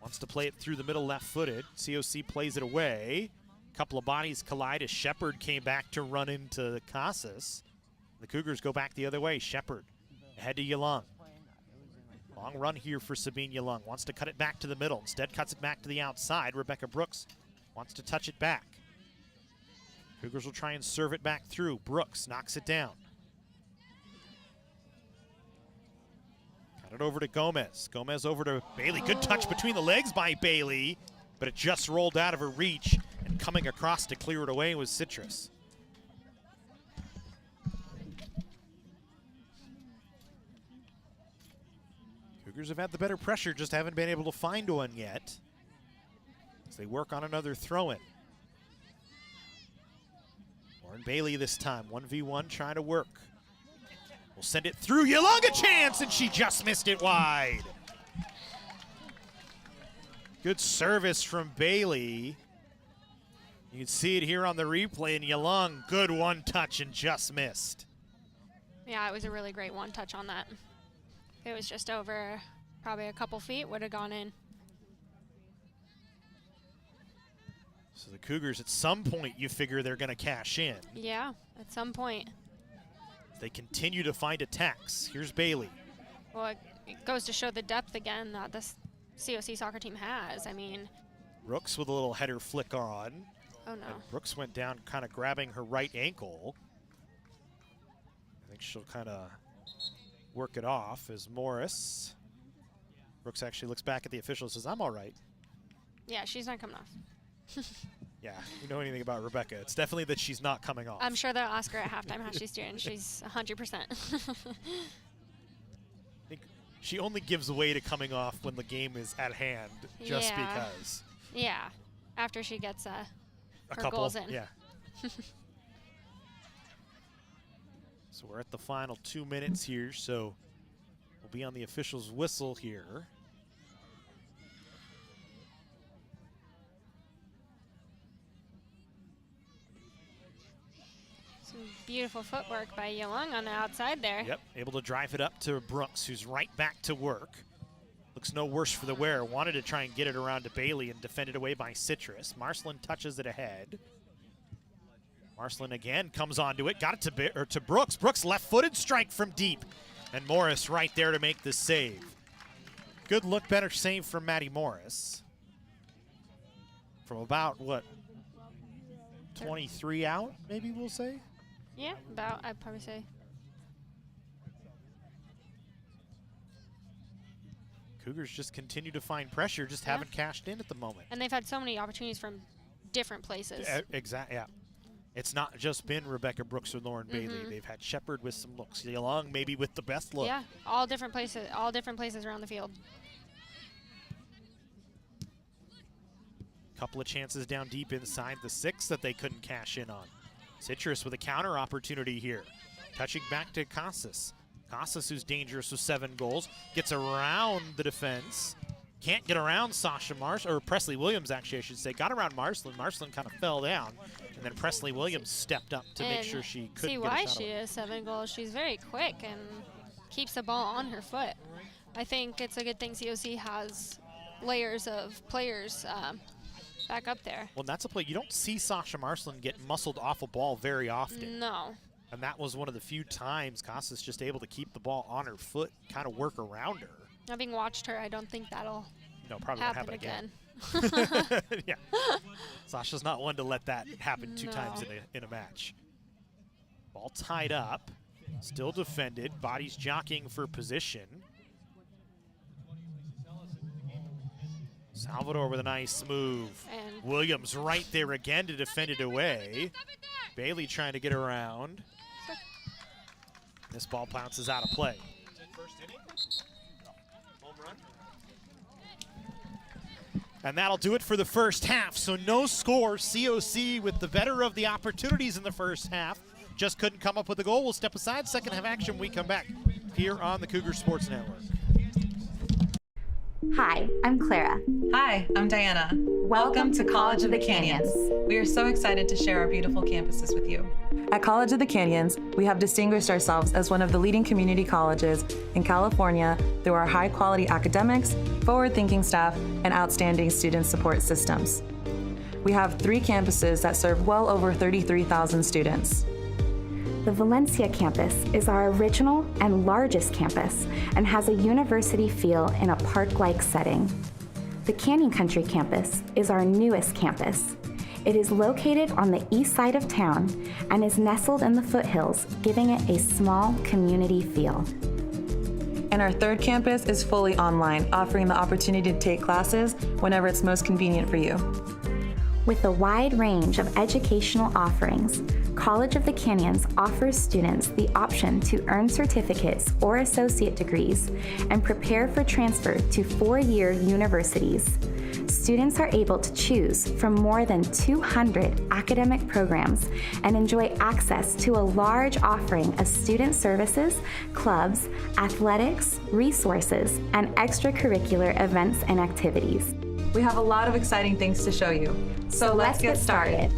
Wants to play it through the middle left-footed. COC plays it away. Couple of bodies collide as Shepard came back to run into Casas. The Cougars go back the other way. Shepard ahead to Yalung. Long run here for Sabine Yalung. Wants to cut it back to the middle. Instead cuts it back to the outside. Rebecca Brooks wants to touch it back. Cougars will try and serve it back through. Brooks knocks it down. Got it over to Gomez. Gomez over to Bailey. Good touch between the legs by Bailey, but it just rolled out of her reach, and coming across to clear it away was Citrus. Cougars have had the better pressure, just haven't been able to find one yet as they work on another throw-in. Lauren Bailey this time, 1v1 trying to work. We'll send it through. Yalung a chance, and she just missed it wide. Good service from Bailey. You can see it here on the replay, and Yalung, good one touch and just missed. Yeah, it was a really great one touch on that. It was just over probably a couple feet, would have gone in. So the Cougars, at some point, you figure they're going to cash in. Yeah, at some point. They continue to find attacks. Here's Bailey. Well, it goes to show the depth again that this COC soccer team has. I mean, Brooks with a little header flick on. oh no. And Brooks went down kind of grabbing her right ankle. I think she'll kind of work it off as Morris. Brooks actually looks back at the official and says, I'm all right. Yeah, she's not coming off. Yeah, you know anything about Rebecca, it's definitely that she's not coming off. I'm sure they'll ask her at halftime how she's doing. She's 100%. I think she only gives way to coming off when the game is at hand, just Yeah. because. Yeah, after she gets A her couple, goals in. yeah. So we're at the final 2 minutes here, so we'll be on the official's whistle here. Some beautiful footwork by Yalung on the outside there. Yep, able to drive it up to Brooks, who's right back to work. Looks no worse for the wear. Wanted to try and get it around to Bailey and defended away by Citrus. Marcelin touches it ahead. Marcelin again comes onto it. Got it to Brooks. Brooks left-footed strike from deep. And Morris right there to make the save. Good look, better save from Maddie Morris. From about, what, 23 out, maybe we'll say? Yeah, about, I'd probably say. Cougars just continue to find pressure, just haven't cashed in at the moment. And they've had so many opportunities from different places. Exactly, yeah. It's not just been Rebecca Brooks or Lauren Bailey. They've had Shepard with some looks. Young maybe with the best look. Yeah, all different places around the field. Couple of chances down deep inside the 6 that they couldn't cash in on. Citrus with a counter opportunity here. Touching back to Casas. Casas, who's dangerous with 7 goals, gets around the defense. Can't get around Sasha or Presley Williams, actually, I should say. Got around Marcelin. Marcelin kind of fell down. And then Presley Williams stepped up to make sure she couldn't see get why a shot she away. has 7 goals. She's very quick and keeps the ball on her foot. I think it's a good thing COC has layers of players back up there. Well, that's a play. You don't see Sasha Marcelin get muscled off a ball very often. No. And that was one of the few times Casas just able to keep the ball on her foot, kind of work around her. Having watched her, I don't think that'll probably won't happen again. Yeah. Sasha's not one to let that happen 2 times in a match. Ball tied up, still defended, bodies jockeying for position. Salvador with a nice move. And Williams right there again to defend it away. Bailey trying to get around. This ball bounces out of play. And that'll do it for the first half. So no score. COC with the better of the opportunities in the first half. Just couldn't come up with a goal. We'll step aside. Second half action. We come back here on the Cougar Sports Network. Hi, I'm Clara. Hi, I'm Diana. Welcome to College of the Canyons. We are so excited to share our beautiful campuses with you. At College of the Canyons, we have distinguished ourselves as one of the leading community colleges in California through our high-quality academics, forward-thinking staff, and outstanding student support systems. We have 3 campuses that serve well over 33,000 students. The Valencia campus is our original and largest campus and has a university feel in a park-like setting. The Canyon Country campus is our newest campus. It is located on the east side of town and is nestled in the foothills, giving it a small community feel. And our 3rd campus is fully online, offering the opportunity to take classes whenever it's most convenient for you. With a wide range of educational offerings, College of the Canyons offers students the option to earn certificates or associate degrees and prepare for transfer to 4-year universities. Students are able to choose from more than 200 academic programs and enjoy access to a large offering of student services, clubs, athletics, resources, and extracurricular events and activities. We have a lot of exciting things to show you. So let's get started.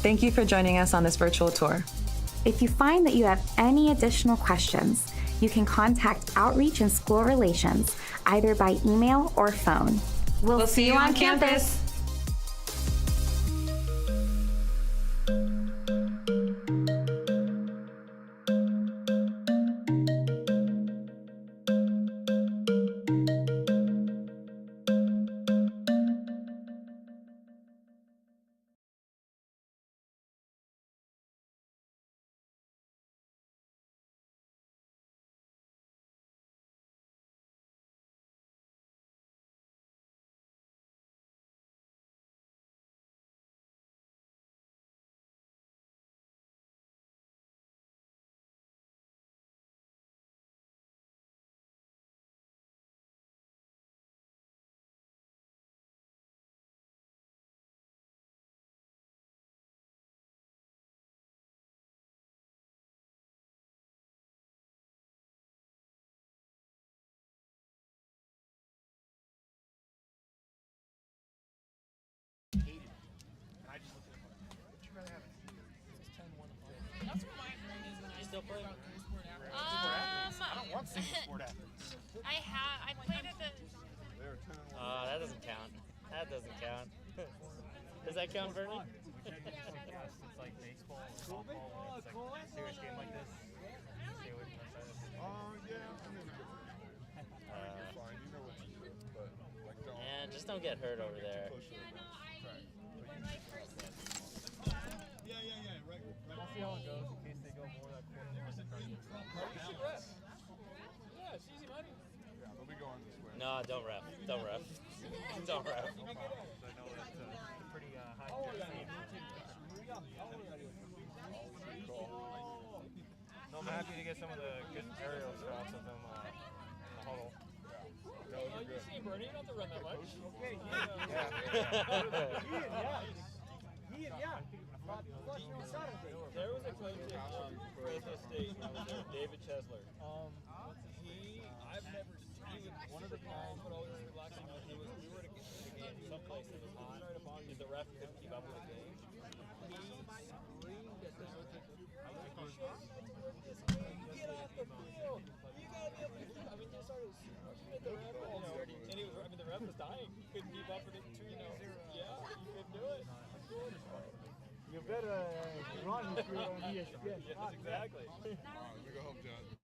Thank you for joining us on this virtual tour. If you find that you have any additional questions, you can contact Outreach and School Relations either by email or phone. We'll see you on campus. I played at the. That doesn't count. That doesn't count. Does that count, Vernon? It's like baseball, softball, it's like a serious game like this. Stay away from that side. And just don't get hurt over there. I'll see how it goes in case they go more that corner. Yeah, it's easy money. Yeah, they'll be going this way. No, don't ref. Don't ref. Don't ref. I know that it's a pretty high team. So I'm happy to get some of the good aerial shots of them in the huddle. You see Bernie, not to run that much. Okay, yeah. There was a coach at Fresno State when I was there, David Chesler. I've never seen one of the guys, but always relaxing. We were at a game someplace that was hot, and the ref couldn't keep up with the game. He screamed at the get off the field! You gotta be able to do it. I mean, he started screaming at the ref, and he was, the ref was dying. He couldn't keep up with it too, Yeah, you couldn't do it. You better run if you're on ESPN. Yes, exactly. All right, we go home, John.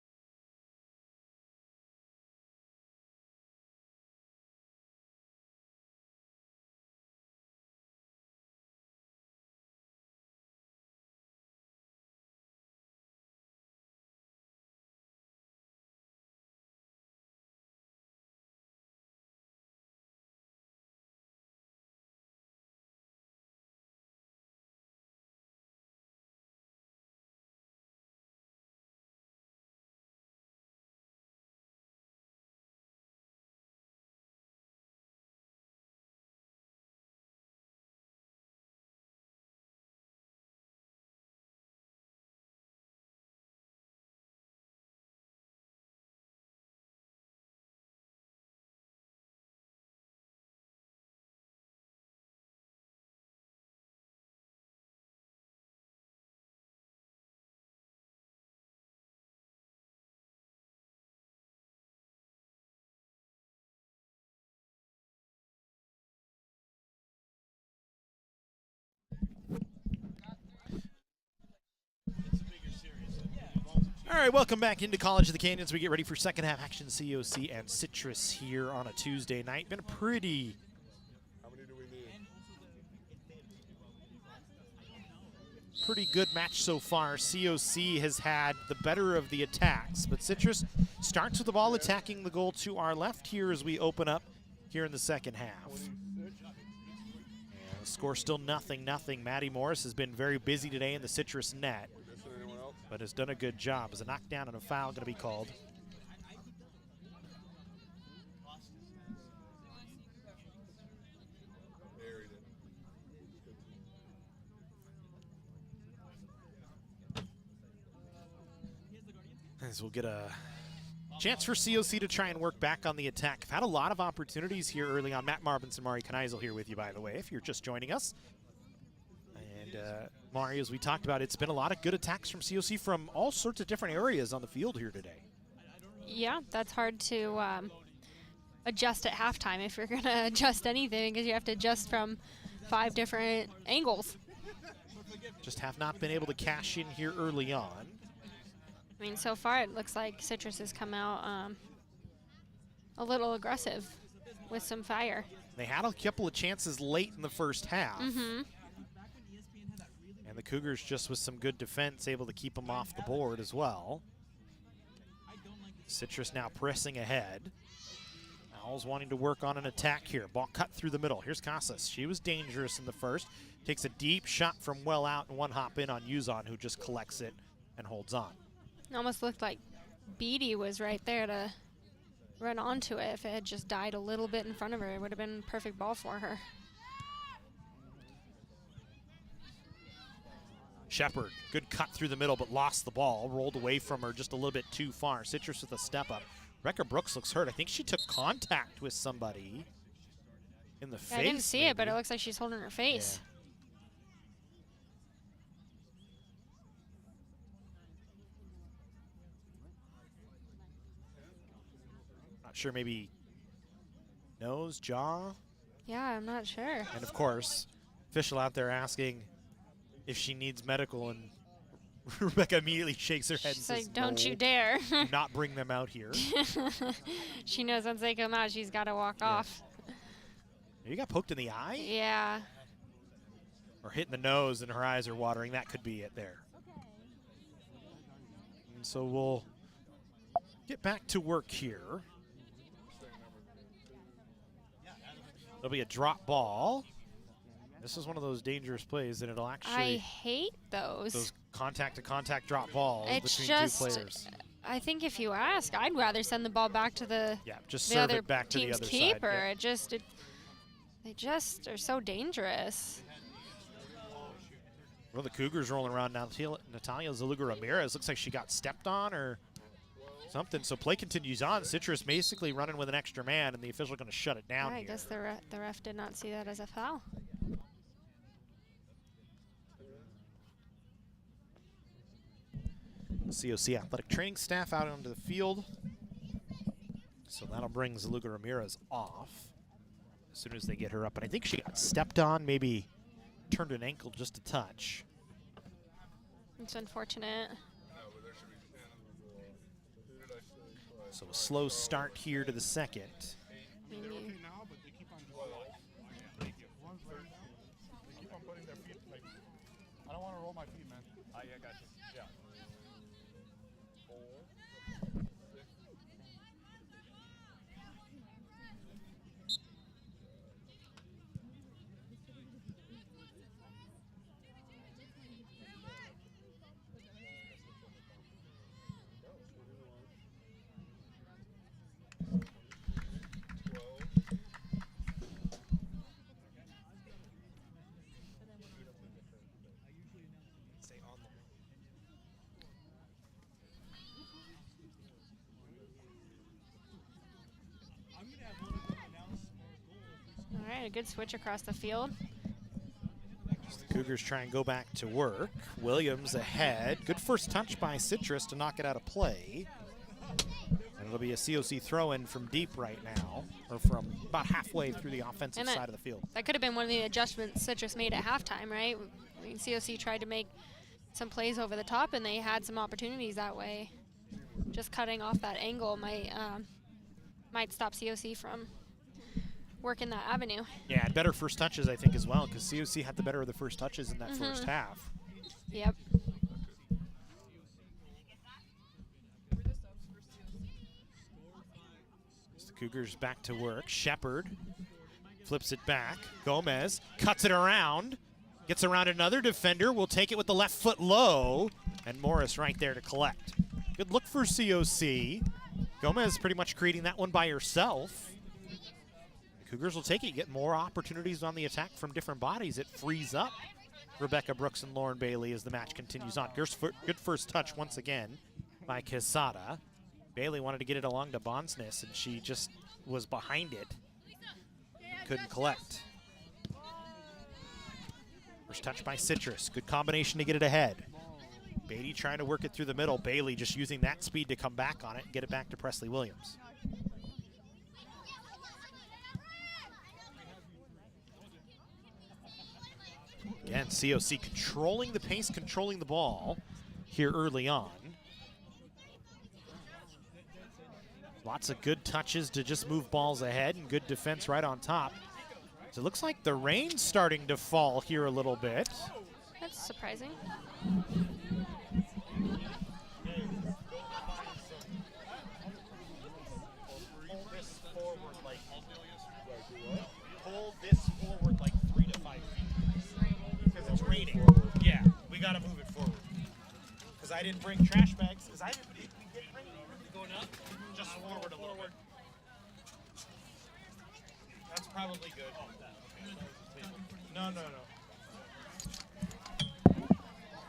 All right, welcome back into College of the Canyons. We get ready for second half action. COC and Citrus here on a Tuesday night. Been a pretty good match so far. COC has had the better of the attacks, but Citrus starts with the ball attacking the goal to our left here as we open up here in the second half. And the score still 0-0. Maddie Morris has been very busy today in the Citrus net, but has done a good job. As a knockdown and a foul going to be called. As we'll get a chance for COC to try and work back on the attack. I've had a lot of opportunities here early on. Matt Marbinson, Mari Kneisel here with you, by the way, if you're just joining us. And Mari, as we talked about, it's been a lot of good attacks from COC from all sorts of different areas on the field here today. Yeah, that's hard to adjust at halftime if you're going to adjust anything, because you have to adjust from 5 different angles. Just have not been able to cash in here early on. I mean, so far it looks like Citrus has come out a little aggressive with some fire. They had a couple of chances late in the first half. And the Cougars, just with some good defense, able to keep them off the board as well. Citrus now pressing ahead. Owls wanting to work on an attack here. Ball cut through the middle. Here's Casas. She was dangerous in the first. Takes a deep shot from well out and one hop in on Yuzon, who just collects it and holds on. It almost looked like Beatty was right there to run onto it. If it had just died a little bit in front of her, it would have been a perfect ball for her. Shepard, good cut through the middle, but lost the ball. Rolled away from her just a little bit too far. Citrus with a step up. Rebecca Brooks looks hurt. I think she took contact with somebody in the face. I didn't see it, but it looks like she's holding her face. Yeah. Not sure, maybe nose, jaw? Yeah, I'm not sure. And of course, official out there asking if she needs medical, and Rebecca immediately shakes her head She's and says, like, don't no, you dare. do not bring them out here. She knows once they come out, she's got to walk off. You got poked in the eye? Yeah. Or hit in the nose and her eyes are watering. That could be it there. And so we'll get back to work here. There'll be a drop ball. This is one of those dangerous plays, and it'll actually... I hate those. Those contact-to-contact drop balls It's between just, two players. I think if you ask, I'd rather send the ball back to the, Just the serve other it back to the team's other keeper. side. They just are so dangerous. Well, the Cougars rolling around now. Natalia Zaluga Ramirez looks like she got stepped on or something. So play continues on. Citrus basically running with an extra man, and the official going to shut it down Yeah, I here. guess the ref did not see that as a foul. COC athletic training staff out onto the field. So that'll bring Zaluga Ramirez off as soon as they get her up. And I think she got stepped on, maybe turned an ankle just a touch. It's unfortunate. So a slow start here to the second. I don't want to roll my feet, man. I got you. Yeah. All right, a good switch across the field. The Cougars try and go back to work. Williams ahead. Good first touch by Citrus to knock it out of play. And it'll be a COC throw-in from deep right now, or from about halfway through the offensive side of the field. That could have been one of the adjustments Citrus made at halftime, right? I mean, COC tried to make some plays over the top, and they had some opportunities that way. Just cutting off that angle might stop COC from working that avenue. Yeah, and better first touches, I think, as well, because COC had the better of the first touches in that first half. Yep. The Cougars back to work. Shepard flips it back. Gomez cuts it around. Gets around another defender. Will take it with the left foot low. And Morris right there to collect. Good look for COC. Gomez pretty much creating that one by herself. Cougars will take it, get more opportunities on the attack from different bodies. It frees up Rebecca Brooks and Lauren Bailey as the match continues on. Good first touch once again by Quesada. Bailey wanted to get it along to Bonsness, and she just was behind it. Couldn't collect. First touch by Citrus. Good combination to get it ahead. Beatty trying to work it through the middle. Bailey just using that speed to come back on it and get it back to Presley Williams. Again, COC controlling the pace, controlling the ball here early on. Lots of good touches to just move balls ahead and good defense right on top. So it looks like the rain's starting to fall here a little bit. That's surprising. Pull this forward like 3 to 5 feet. Because it's raining. Yeah, we got to move it forward. Because I didn't bring trash bags. Because I didn't get rain. Going up? Just forward a little bit. That's probably good. No.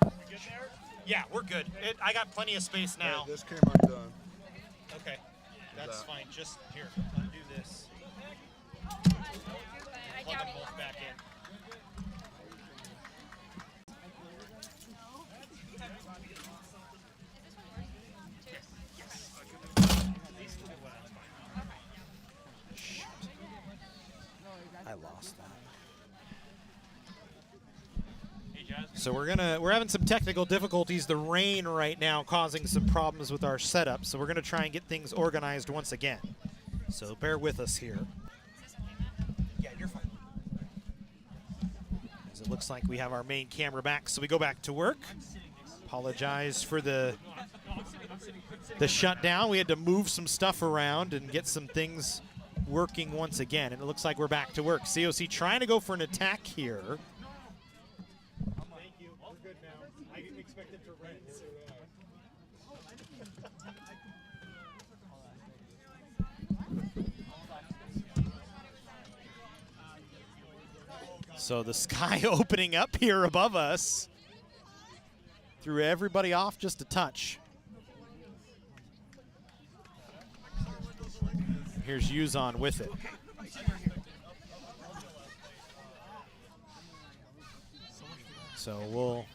We good there? Yeah, we're good. I got plenty of space now. This came undone. Okay, that's fine. Just here, undo this. Plug them both back in. I lost that. So we're having some technical difficulties. The rain right now causing some problems with our setup. So we're gonna try and get things organized once again. So bear with us here. Yeah, you're fine. As it looks like we have our main camera back, so we go back to work. Apologize for the shutdown. We had to move some stuff around and get some things working once again, and it looks like we're back to work. COC trying to go for an attack here. Thank you. We're good now. I expected to rent. So the sky opening up here above us. Threw everybody off just a touch. Here's Uzon with it. So we'll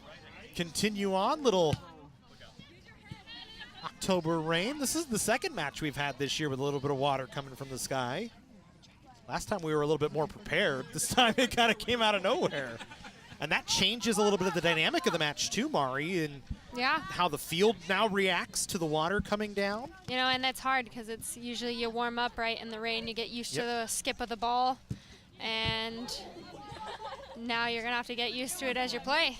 continue on. Little October rain. This is the second match we've had this year with a little bit of water coming from the sky. Last time we were a little bit more prepared. This time it kind of came out of nowhere. And that changes a little bit of the dynamic of the match too, Mari, and how the field now reacts to the water coming down. You know, and that's hard because it's usually you warm up right in the rain, you get used to the skip of the ball, and now you're going to have to get used to it as you play.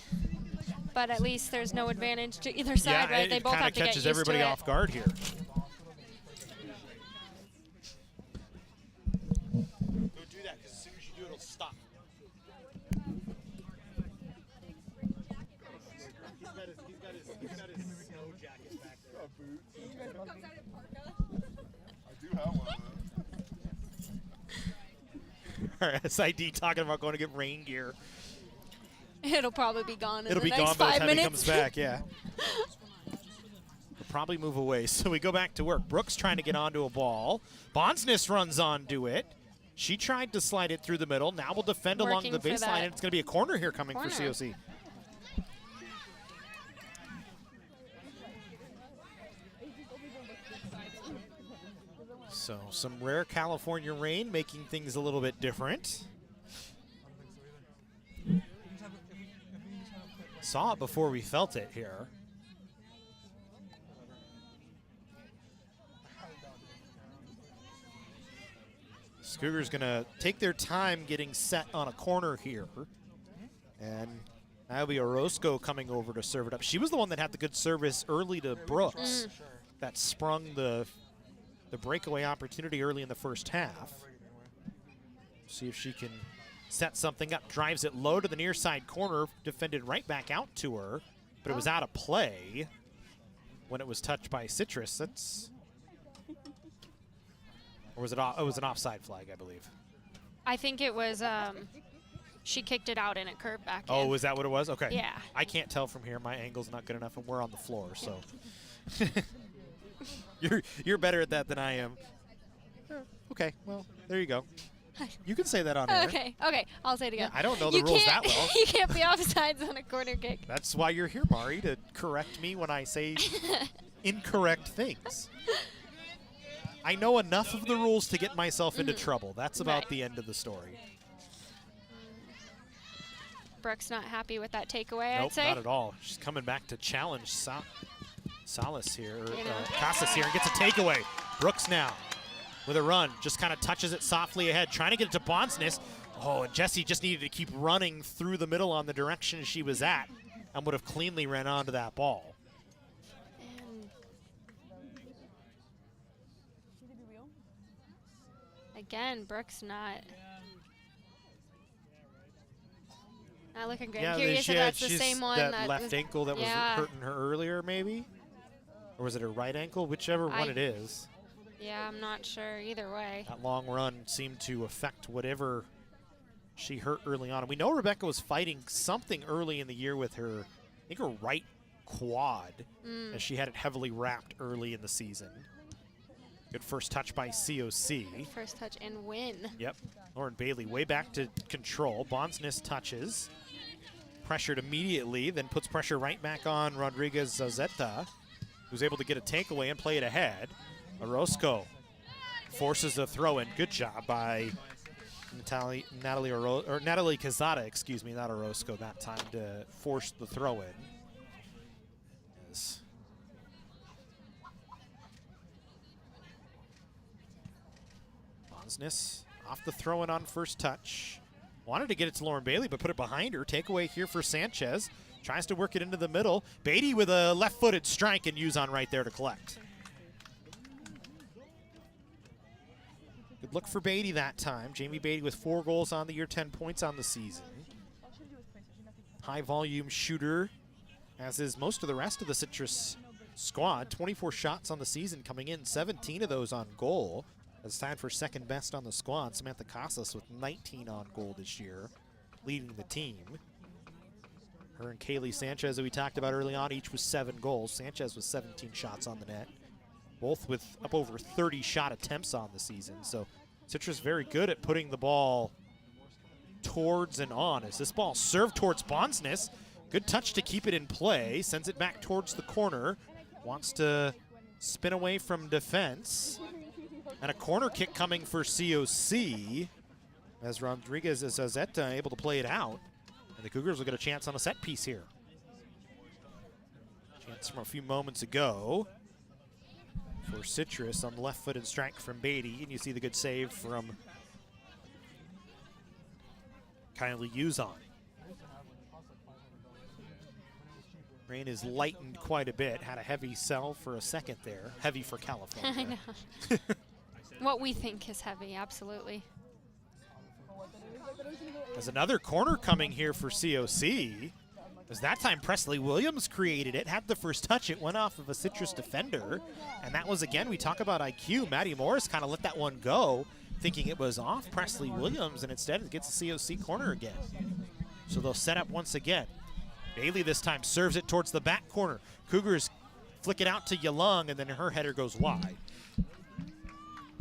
But at least there's no advantage to either side, right? They both have to get used to it. It catches everybody off guard here. Go do that, because as soon as you do it, it'll stop. He's got his snow jacket back there. I do have one of those. Our SID talking about going to get rain gear. It'll probably be gone in It'll the be next gone by the 5 time minutes. he comes back, yeah. We'll probably move away. So we go back to work. Brooks trying to get onto a ball. Bonsness runs onto it. She tried to slide it through the middle. Now we'll defend along the baseline, and it's going to be a corner here coming for COC. So some rare California rain making things a little bit different. Saw it before we felt it here. Cougars going to take their time getting set on a corner here. And that'll be Orozco coming over to serve it up. She was the one that had the good service early to Brooks that sprung the breakaway opportunity early in the first half. See if she can set something up. Drives it low to the near side corner. Defended right back out to her. But it was out of play when it was touched by Citrus. That's... Or was it? It was an offside flag, I believe. I think it was. She kicked it out and it curved back in. Oh, is that what it was? Okay. Yeah. I can't tell from here. My angle's not good enough, and we're on the floor, so. You're better at that than I am. Okay. Well, there you go. You can say that on air. Okay, I'll say it again. Yeah, I don't know the rules that well. You can't be offsides on a corner kick. That's why you're here, Mari, to correct me when I say incorrect things. I know enough of the rules to get myself into trouble. That's about the end of the story. Brooks not happy with that takeaway, Nope, I'd say. not at all. She's coming back to challenge Salas here, Casas here, and gets a takeaway. Brooks now with a run, just kind of touches it softly ahead, trying to get it to Bonsness. Oh, and Jessie just needed to keep running through the middle on the direction she was at and would have cleanly ran onto that ball. Again, Brooks not looking great. Yeah, I'm curious if that's the same one. That left ankle that was hurting her earlier, maybe? Or was it her right ankle? Whichever one it is. Yeah, I'm not sure either way. That long run seemed to affect whatever she hurt early on. And we know Rebecca was fighting something early in the year with her, I think her right quad, as she had it heavily wrapped early in the season. Good first touch by COC. First touch and win. Yep. Lauren Bailey way back to control. Bonsness touches. Pressured immediately, then puts pressure right back on Rodriguez Zazeta, who's able to get a takeaway and play it ahead. Orozco forces a throw in. Good job by Natalie Quezada, excuse me, not Orozco that time, to force the throw in. Yes. Bonsness off the throw in on first touch. Wanted to get it to Lauren Bailey, but put it behind her. Takeaway here for Sanchez. Tries to work it into the middle. Beatty with a left-footed strike and Uzon right there to collect. Good look for Beatty that time. Jamie Beatty with 4 goals on the year, 10 points on the season. High-volume shooter, as is most of the rest of the Citrus squad. 24 shots on the season coming in, 17 of those on goal. It's tied for second best on the squad. Samantha Casas with 19 on goal this year, leading the team. Her and Kaylee Sanchez, that we talked about early on, each with 7 goals. Sanchez with 17 shots on the net, both with up over 30 shot attempts on the season. So Citrus very good at putting the ball towards and on. As this ball served towards Bonsness, good touch to keep it in play, sends it back towards the corner, wants to spin away from defense. And a corner kick coming for COC as Rodriguez Zazeta able to play it out. And the Cougars will get a chance on a set piece here. Chance from a few moments ago for Citrus on the left-footed strike from Beatty. And you see the good save from Kylie Uzon. Rain is lightened quite a bit. Had a heavy sell for a second there. Heavy for California. I know. What we think is heavy, absolutely. There's another corner coming here for COC. As that time Presley Williams created it, had the first touch, it went off of a Citrus defender. And that was, again, we talk about IQ. Maddie Morris kind of let that one go, thinking it was off Presley Williams, and instead it gets a COC corner again. So they'll set up once again. Bailey this time serves it towards the back corner. Cougars flick it out to Yalung, and then her header goes wide.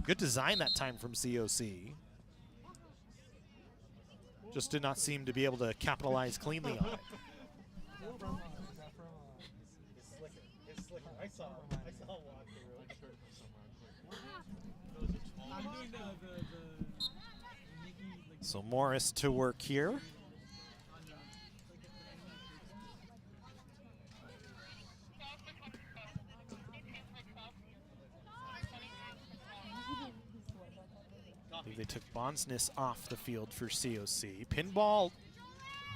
Good design that time from COC. Just did not seem to be able to capitalize cleanly on it. So Morris to work here. They took Bonsness off the field for COC. Pinball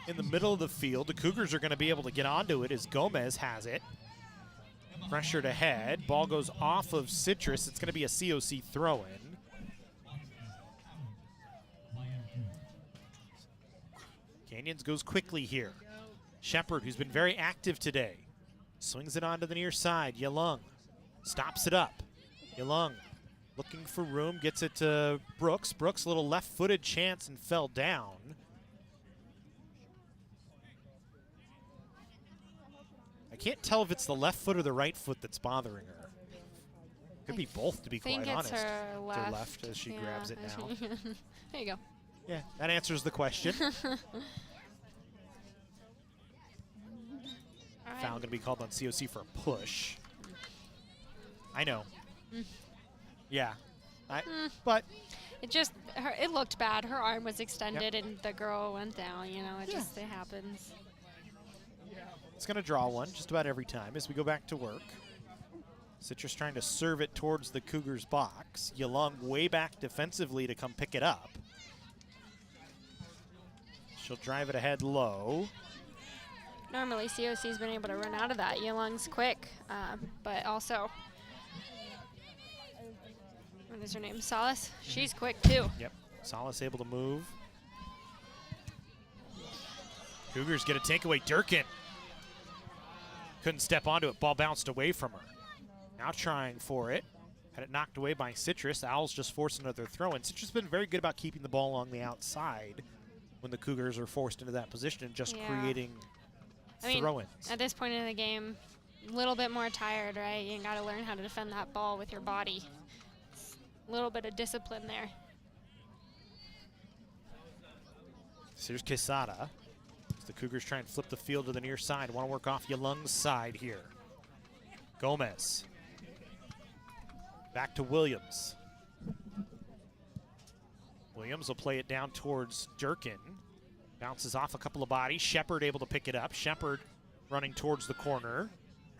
in the middle of the field. The Cougars are going to be able to get onto it as Gomez has it. Pressured ahead. Ball goes off of Citrus. It's going to be a COC throw-in. Canyons goes quickly here. Shepard, who's been very active today, swings it onto the near side. Yalung stops it up. Yalung looking for room, gets it to Brooks. Brooks, a little left-footed chance and fell down. I can't tell if it's the left foot or the right foot that's bothering her, Could be both, to be quite honest. I think it's her left. To her left as she grabs it now. There you go. Yeah, that answers the question. Foul going to be called on COC for a push. I know. Yeah. But it looked bad. Her arm was extended and the girl went down. You know, it happens. It's going to draw one just about every time as we go back to work. Citrus trying to serve it towards the Cougars box. Yalung way back defensively to come pick it up. She'll drive it ahead low. Normally COC's been able to run out of that. Yalung's quick, but also, what is her name? Solace? She's quick too. Yep, Solace able to move. Cougars get a takeaway. Durkin couldn't step onto it. Ball bounced away from her. Now trying for it. Had it knocked away by Citrus. Owls just forced another throw in. Citrus has been very good about keeping the ball along the outside when the Cougars are forced into that position and just creating throw-ins. At this point in the game, a little bit more tired, right? You got to learn how to defend that ball with your body. A little bit of discipline there. So here's Quesada. As the Cougars try and flip the field to the near side. Want to work off Yalung's side here. Gomez. Back to Williams. Williams will play it down towards Durkin. Bounces off a couple of bodies. Shepard able to pick it up. Shepard running towards the corner.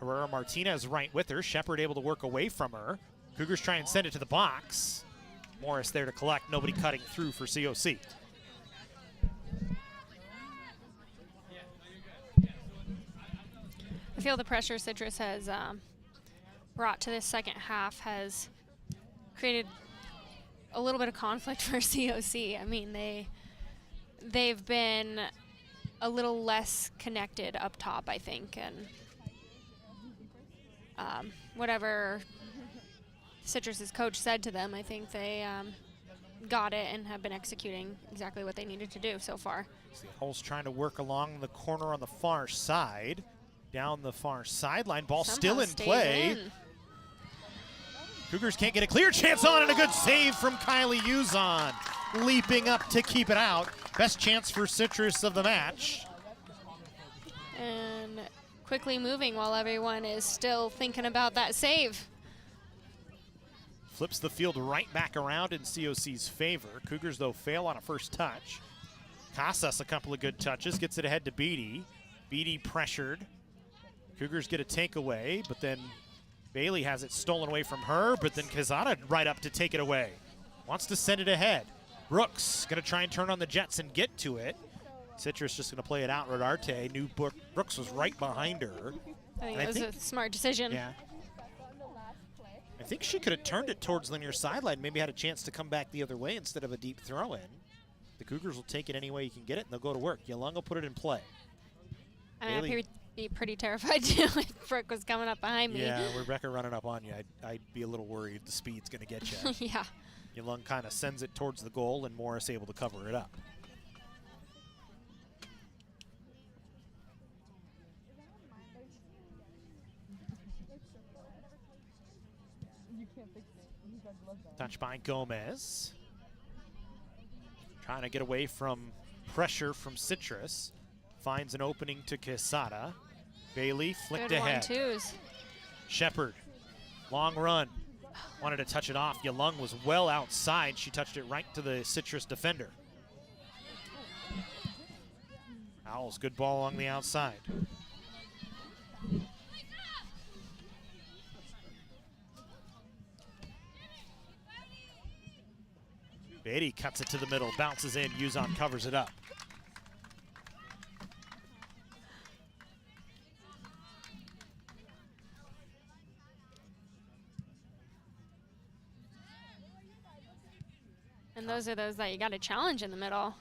Herrera Martinez right with her. Shepard able to work away from her. Cougars try and send it to the box. Morris there to collect. Nobody cutting through for COC. I feel the pressure Citrus has brought to this second half has created a little bit of conflict for COC. I mean, they've been a little less connected up top, I think, and whatever Citrus's coach said to them, I think they got it and have been executing exactly what they needed to do so far. See, Hull's trying to work along the corner on the far side. Down the far sideline. Ball still in play. Cougars can't get a clear chance on, and a good save from Kylie Uzon. Leaping up to keep it out. Best chance for Citrus of the match. And quickly moving while everyone is still thinking about that save. Flips the field right back around in COC's favor. Cougars, though, fail on a first touch. Casas a couple of good touches. Gets it ahead to Beatty. Beatty pressured. Cougars get a takeaway, but then Bailey has it stolen away from her, but then Quezada right up to take it away. Wants to send it ahead. Brooks going to try and turn on the Jets and get to it. Citrus just going to play it out. Rodarte knew Brooks was right behind her. I think that was a smart decision. Yeah. I think she could have turned it towards the near sideline, maybe had a chance to come back the other way instead of a deep throw-in. The Cougars will take it any way you can get it, and they'll go to work. Yalung will put it in play. I'd be pretty terrified too if Brooke was coming up behind me. Yeah, Rebecca running up on you. I'd be a little worried the speed's going to get you. Yeah. Yalung kind of sends it towards the goal, and Morris able to cover it up. Touch by Gomez. Trying to get away from pressure from Citrus. Finds an opening to Quesada. Bailey flicked good ahead. 1-2s. Shepard, long run. Wanted to touch it off. Yalung was well outside. She touched it right to the Citrus defender. Owls, good ball along the outside. Beatty cuts it to the middle, bounces in, Uzon covers it up. And those are those that you got to challenge in the middle.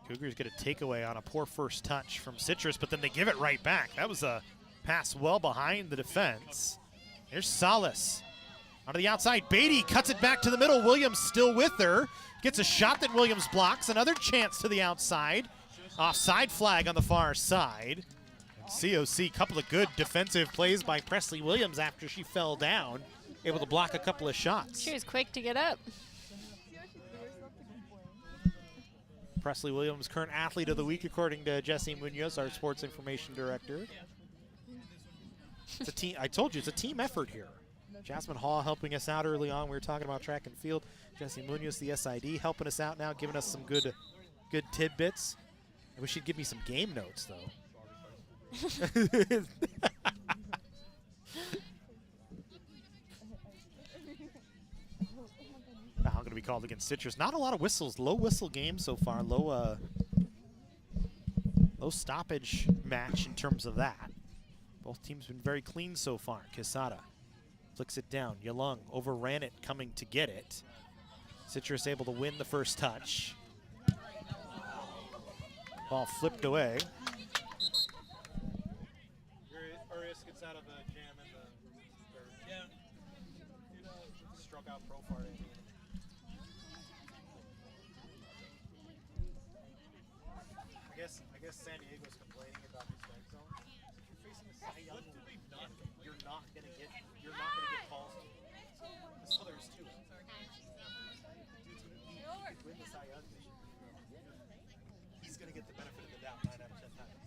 Cougars get a takeaway on a poor first touch from Citrus, but then they give it right back. That was a pass well behind the defense. Here's Salas. Out of the outside, Beatty cuts it back to the middle. Williams still with her. Gets a shot that Williams blocks. Another chance to the outside. Offside flag on the far side. COC, couple of good defensive plays by Presley Williams after she fell down, able to block a couple of shots. She was quick to get up. Presley Williams, current athlete of the week, according to Jesse Munoz, our sports information director. It's a team. I told you, it's a team effort here. Jasmine Hall helping us out early on. We were talking about track and field. Jesse Munoz, the SID, helping us out now, giving us some good tidbits. I wish she'd give me some game notes, though. Foul going to be called against Citrus. Not a lot of whistles. Low whistle game so far. Low stoppage match in terms of that. Both teams been very clean so far. Quesada flicks it down. Yalung overran it, coming to get it. Citrus able to win the first touch. Ball flipped away. Urias gets out of the jam in the third. Yeah. Struck out Profart. I guess San Diego's complaining about the strike zone. If you're facing a Cy Young, you're not gonna get calls. So there's two. Dude's win the Cy Young this year. He's gonna get the benefit of the doubt 9 out of 10 times.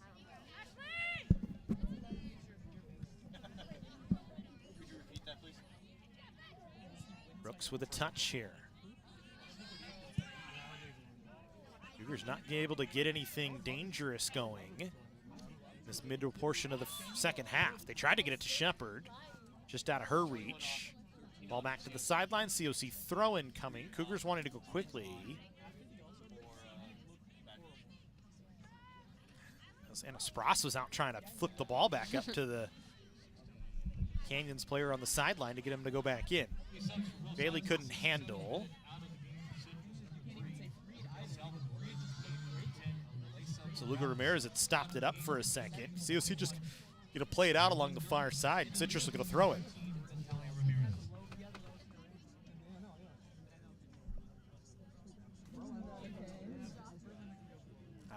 Could you repeat that, please? Brooks with a touch here. Cougars not able to get anything dangerous going this middle portion of the second half. They tried to get it to Shepard, just out of her reach. Ball back to the sideline. COC throw-in coming. Cougars wanting to go quickly. Anna Spross was out trying to flip the ball back up to the Canyons player on the sideline to get him to go back in. Bailey couldn't handle. So Lugo Ramirez had stopped it up for a second. COC just going to play it out along the far side. Citrus are going to throw it.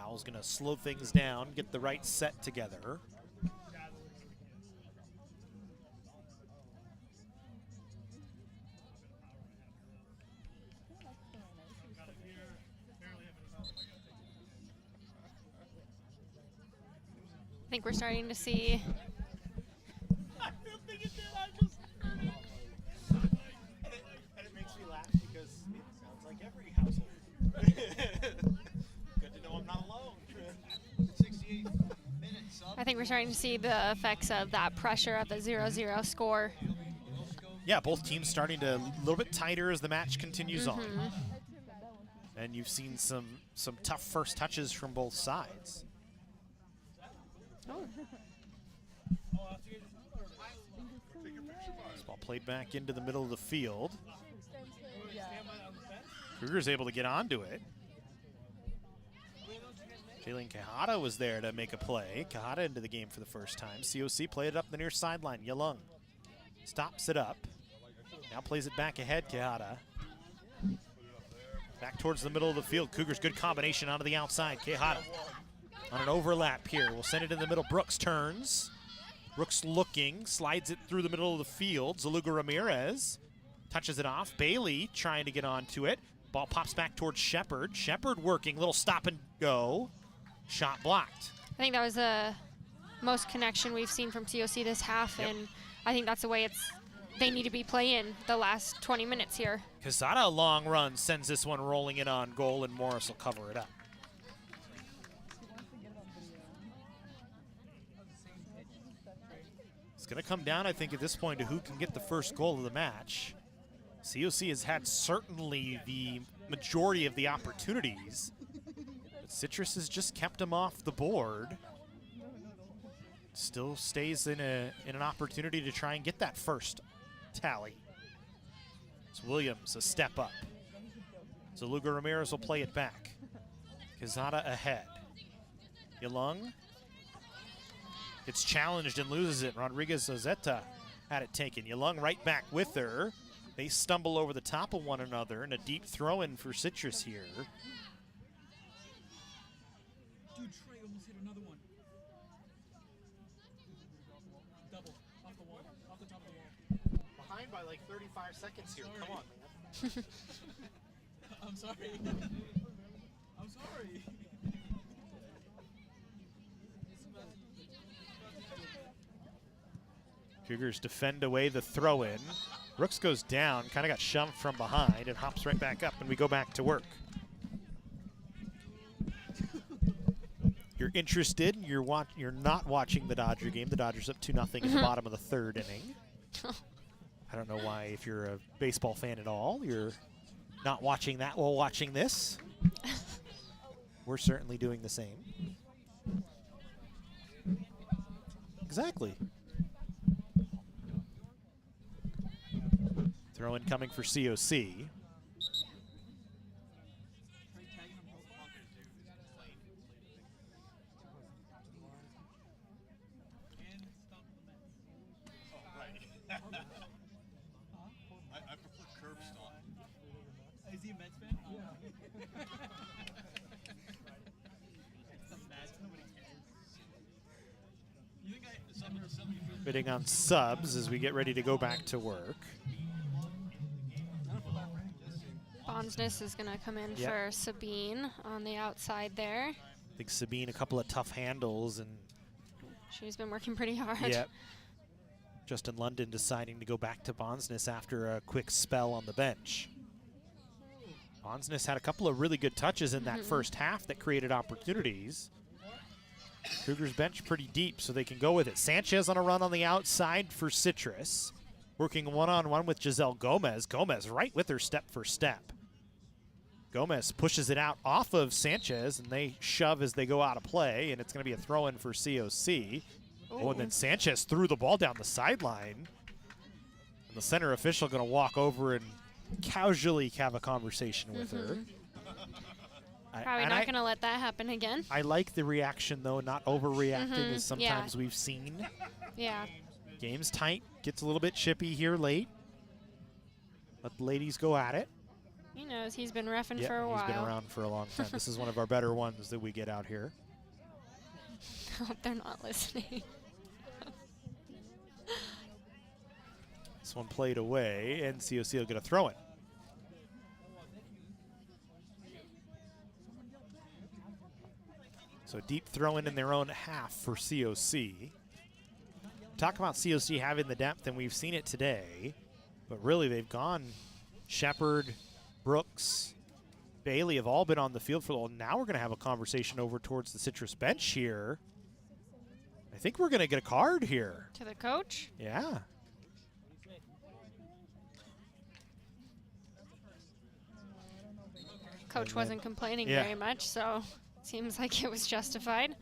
Owl's going to slow things down, get the right set together. I think we're starting to see. I didn't think it did. I just heard it. And it makes me laugh because it sounds like every household. Good to know I'm not alone. 68 minutes. I think we're starting to see the effects of that pressure at the 0-0 score. Yeah, both teams starting to a little bit tighter as the match continues on. And you've seen some tough first touches from both sides. This ball played back into the middle of the field. Cougars able to get onto it. Jaylene Quijada was there to make a play. Quijada into the game for the first time. COC played it up the near sideline. Yalung stops it up. Now plays it back ahead, Quijada. Back towards the middle of the field. Cougars good combination onto the outside. Quijada on an overlap here. We'll send it in the middle. Brooks turns. Brooks looking, slides it through the middle of the field. Zaluga Ramirez touches it off. Bailey trying to get onto it. Ball pops back towards Shepard. Shepard working, little stop and go. Shot blocked. I think that was the most connection we've seen from COC this half, and I think that's the way they need to be playing the last 20 minutes here. Quesada, a long run, sends this one rolling in on goal, and Morris will cover it up. It's going to come down, I think, at this point to who can get the first goal of the match. COC has had certainly the majority of the opportunities, but Citrus has just kept them off the board. Still stays in an opportunity to try and get that first tally. It's Williams, a step up. So Lugo Ramirez will play it back. Quezada ahead. Yalung gets challenged and loses it. Rodriguez Ozeta had it taken. Yalung right back with her. They stumble over the top of one another, and a deep throw-in for Citrus here. Dude, Trey almost hit another one. by like 35 seconds here. Come on, man. I'm sorry. I'm sorry. Cougars defend away the throw-in. Brooks goes down, kind of got shoved from behind, and hops right back up, and we go back to work. You're interested, you're not watching the Dodger game. The Dodgers up 2-0 in the bottom of the third inning. I don't know why, if you're a baseball fan at all, you're not watching that while watching this. We're certainly doing the same. Exactly. Throw in coming for COC. I prefer curb stop. Is he a Mets fan? Yeah. Bidding on subs as we get ready to go back to work. Bonsness is going to come in for Sabine on the outside there. I think Sabine, a couple of tough handles, and she's been working pretty hard. Yep. Justin London deciding to go back to Bonsness after a quick spell on the bench. Bonsness had a couple of really good touches in that first half that created opportunities. Cougars bench pretty deep, so they can go with it. Sanchez on a run on the outside for Citrus. Working one-on-one with Giselle Gomez. Gomez right with her step for step. Gomez pushes it out off of Sanchez, and they shove as they go out of play, and it's going to be a throw-in for COC. Oh, and then Sanchez threw the ball down the sideline. And the center official going to walk over and casually have a conversation with her. Probably not going to let that happen again. I like the reaction, though, not overreacting as sometimes we've seen. Yeah. Game's tight, gets a little bit chippy here late. Let the ladies go at it. He knows he's been reffing for a while. He's been around for a long time. This is one of our better ones that we get out here. I hope they're not listening. This one played away, and COC will get a throw-in. So deep throw-in in their own half for COC. Talk about COC having the depth, and we've seen it today. But really, they've gone Shepard, Brooks, Bailey have all been on the field for a while. Now we're going to have a conversation over towards the Citrus bench here. I think we're going to get a card here. To the coach? Yeah. Coach wasn't complaining very much, so seems like it was justified.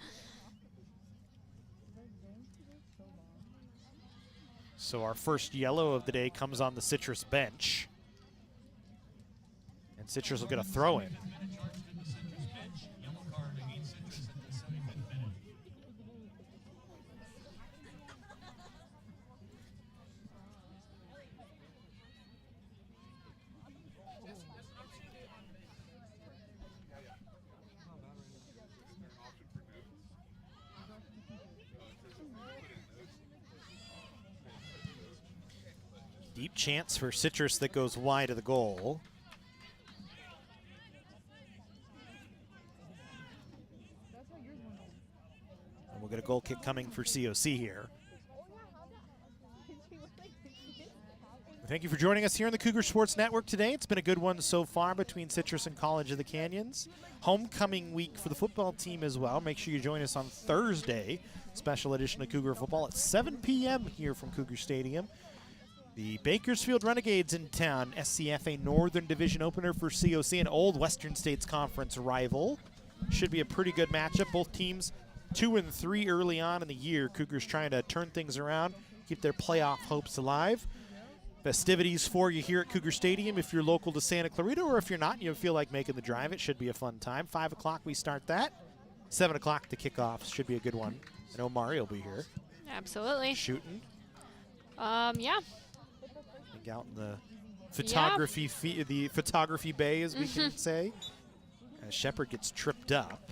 So our first yellow of the day comes on the Citrus bench. And Citrus will get a throw-in. Deep chance for Citrus that goes wide of the goal. And we'll get a goal kick coming for COC here. Thank you for joining us here on the Cougar Sports Network today. It's been a good one so far between Citrus and College of the Canyons. Homecoming week for the football team as well. Make sure you join us on Thursday, special edition of Cougar Football at 7 p.m. here from Cougar Stadium. The Bakersfield Renegades in town, SCFA Northern Division opener for COC, an old Western States Conference rival. Should be a pretty good matchup. Both teams 2-3 early on in the year. Cougars trying to turn things around, keep their playoff hopes alive. Festivities for you here at Cougar Stadium if you're local to Santa Clarita, or if you're not and you feel like making the drive, it should be a fun time. 5 o'clock we start that. 7 o'clock the kickoffs. Should be a good one. I know Mari will be here. Absolutely. Shooting. Yeah. Out in the photography the photography bay, as we can say. As Shepard gets tripped up.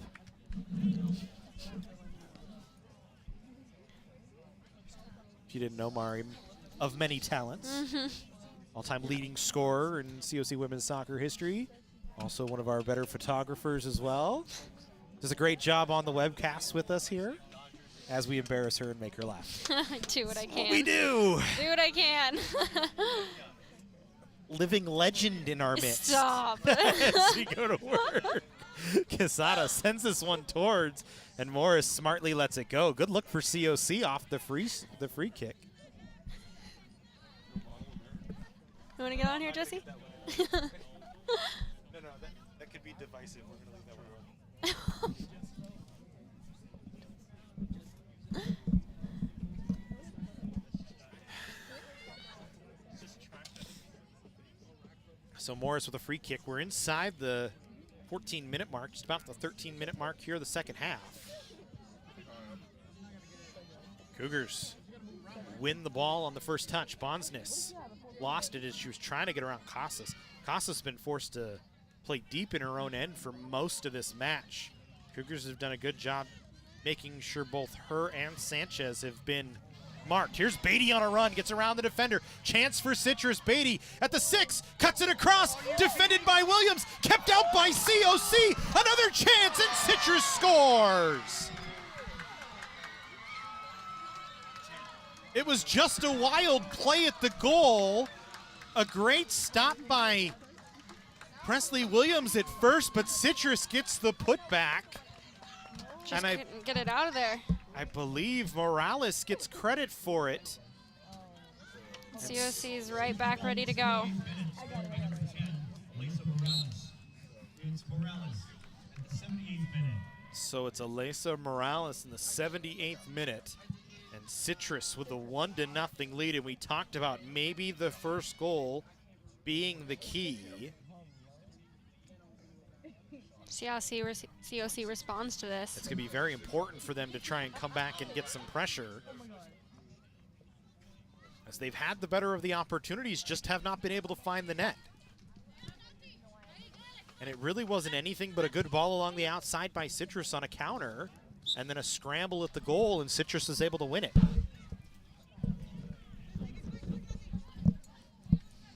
If you didn't know, Mari, of many talents. all-time leading scorer in COC women's soccer history. Also one of our better photographers as well. Does a great job on the webcast with us here as we embarrass her and make her laugh. Do what I can. We do. Do what I can. Living legend in our midst. Stop. As we go to work. Quesada sends this one towards, and Morris smartly lets it go. Good look for COC off the free kick. You want to get on here, Jesse? No, that could be divisive. We're going to leave that one alone. So Morris with a free kick. We're inside the 14-minute mark, just about the 13-minute mark here of the second half. Cougars win the ball on the first touch. Bonsness lost it as she was trying to get around Casas. Casas has been forced to play deep in her own end for most of this match. Cougars have done a good job making sure both her and Sanchez have been marked. Here's Beatty on a run, gets around the defender. Chance for Citrus. Beatty at the 6, cuts it across, defended by Williams, kept out by COC. Another chance, and Citrus scores. It was just a wild play at the goal. A great stop by Presley Williams at first, but Citrus gets the putback. Just couldn't get it out of there. I believe Morales gets credit for it. COC's right back, ready to go. So it's Alesa Morales in the 78th minute. And Citrus with a 1-0 lead. And we talked about maybe the first goal being the key. See how COC responds to this. It's going to be very important for them to try and come back and get some pressure, as they've had the better of the opportunities, just have not been able to find the net. And it really wasn't anything but a good ball along the outside by Citrus on a counter, and then a scramble at the goal, and Citrus is able to win it.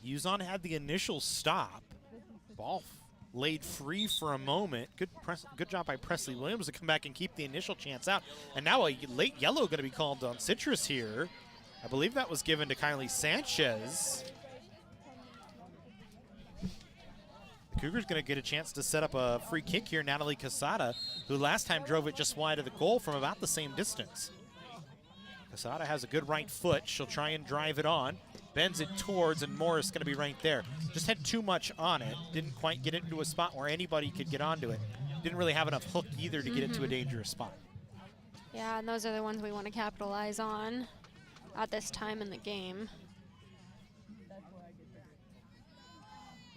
Uzon had the initial stop. Ball laid free for a moment. Good job by Presley Williams to come back and keep the initial chance out. And now a late yellow going to be called on Citrus here. I believe that was given to Kylie Sanchez. The Cougars going to get a chance to set up a free kick here. Natalie Quesada, who last time drove it just wide of the goal from about the same distance. Quesada has a good right foot. She'll try and drive it on. Bends it towards, and Morris going to be right there. Just had too much on it. Didn't quite get it into a spot where anybody could get onto it. Didn't really have enough hook either to get it to a dangerous spot. Yeah, and those are the ones we want to capitalize on at this time in the game.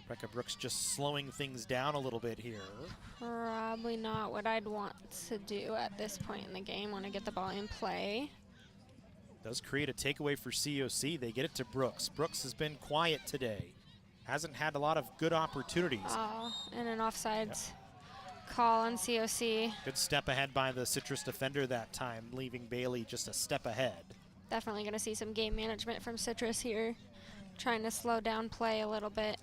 Rebecca Brooks just slowing things down a little bit here. Probably not what I'd want to do at this point in the game. Want to get the ball in play. Does create a takeaway for COC. They get it to Brooks. Brooks has been quiet today. Hasn't had a lot of good opportunities. And an offsides call on COC. Good step ahead by the Citrus defender that time, leaving Bailey just a step ahead. Definitely going to see some game management from Citrus here. Trying to slow down play a little bit.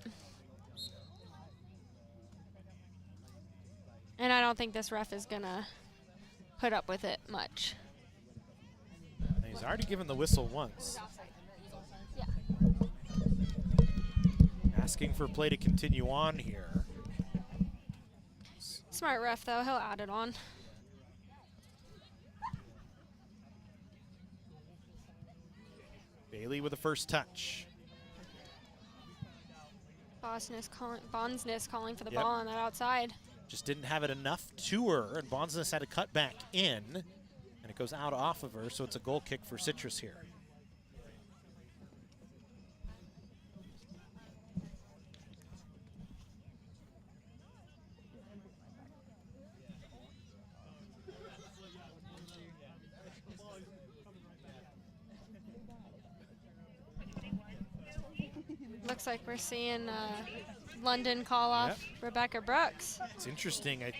And I don't think this ref is going to put up with it much. He's already given the whistle once. Yeah. Asking for play to continue on here. Smart ref, though. He'll add it on. Bailey with the first touch. Bonsness calling for the ball on that outside. Just didn't have it enough to her, and Bonsness had to cut back in. And it goes out off of her, so it's a goal kick for Citrus here. Looks like we're seeing London call off Rebecca Brooks. It's interesting. I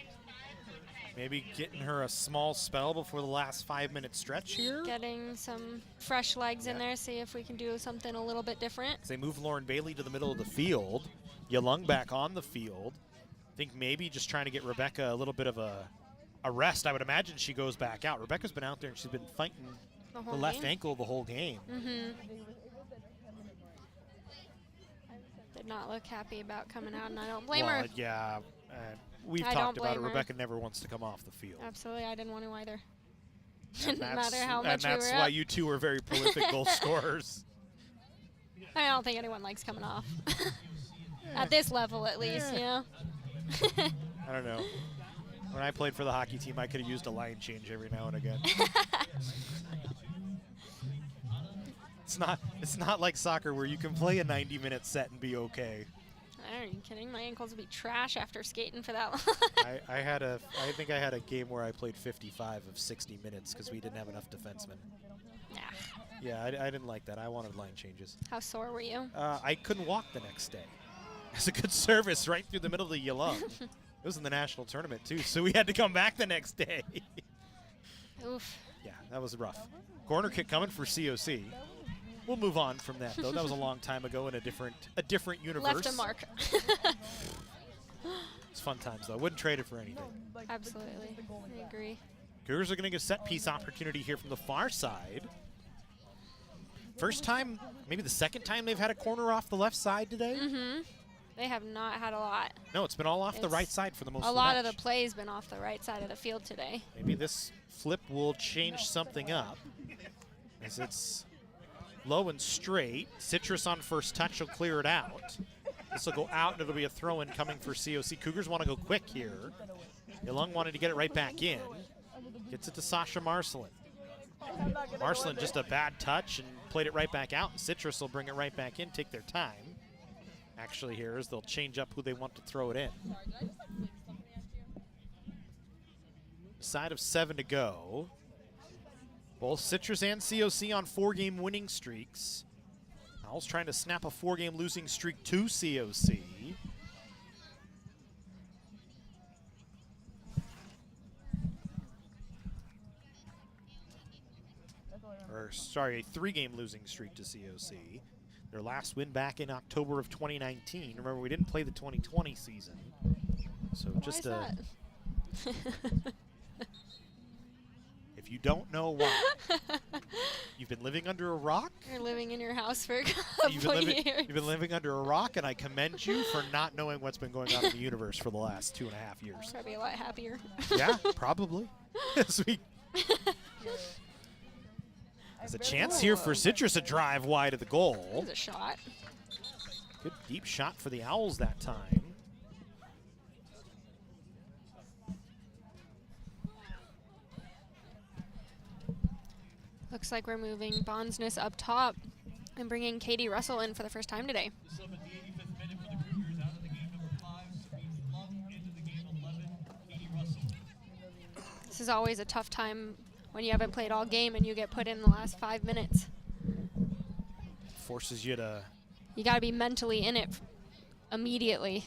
Maybe getting her a small spell before the last 5-minute stretch here. Getting some fresh legs in there, see if we can do something a little bit different. They move Lauren Bailey to the middle of the field. Young back on the field. I think maybe just trying to get Rebecca a little bit of a rest. I would imagine she goes back out. Rebecca's been out there and she's been fighting the left ankle the whole game. Did not look happy about coming out, and I don't blame her. Yeah, we've I talked don't about it. blame her. Rebecca never wants to come off the field. Absolutely, I didn't want to either. And Didn't matter how much we And that's were why up. you two are very prolific goal scorers. I don't think anyone likes coming off. At this level, at least, you know? I don't know. When I played for the hockey team, I could have used a line change every now and again. It's not like soccer where you can play a 90-minute set and be okay. Are you kidding? My ankles would be trash after skating for that long. I think I had a game where I played 55 of 60 minutes because we didn't have enough defensemen. Nah. Yeah, I didn't like that. I wanted line changes. How sore were you? I couldn't walk the next day. It's a good service right through the middle of the Yalung. It was in the national tournament too, so we had to come back the next day. Oof. Yeah, that was rough. Corner kick coming for COC. We'll move on from that though. That was a long time ago in a different universe. Left a mark. It's fun times though. Wouldn't trade it for anything. Absolutely. I agree. Cougars are going to get a set piece opportunity here from the far side. First time, maybe the second time they've had a corner off the left side today. They have not had a lot. No, it's been all off the right side for the most A of the lot match. of the play's been off the right side of the field today. Maybe this flip will change something up. As it's low and straight. Citrus on first touch will clear it out. This will go out and it'll be a throw-in coming for COC. Cougars want to go quick here. Young wanted to get it right back in. Gets it to Sasha Marcelin. Marcelin just a bad touch and played it right back out. And Citrus will bring it right back in, take their time. Actually here is they'll change up who they want to throw it in. Side of 7 to go. Both Citrus and COC on 4-game winning streaks. Owls trying to snap a 4-game losing streak to COC. Or sorry, a 3-game losing streak to COC. Their last win back in October of 2019. Remember, we didn't play the 2020 season. So just a... If you don't know why, you've been living under a rock. You're living in your house for a couple years. You've been living under a rock, and I commend you for not knowing what's been going on in the universe for the last 2.5 years. Probably a lot happier. Yeah, probably. Sweet. There's a chance here for Citrus to drive wide of the goal. There's a shot. Good deep shot for the Owls that time. Looks like we're moving Bondsness up top and bringing Katie Russell in for the first time today. This is always a tough time when you haven't played all game and you get put in the last 5 minutes. Forces you to... You got to be mentally in it immediately.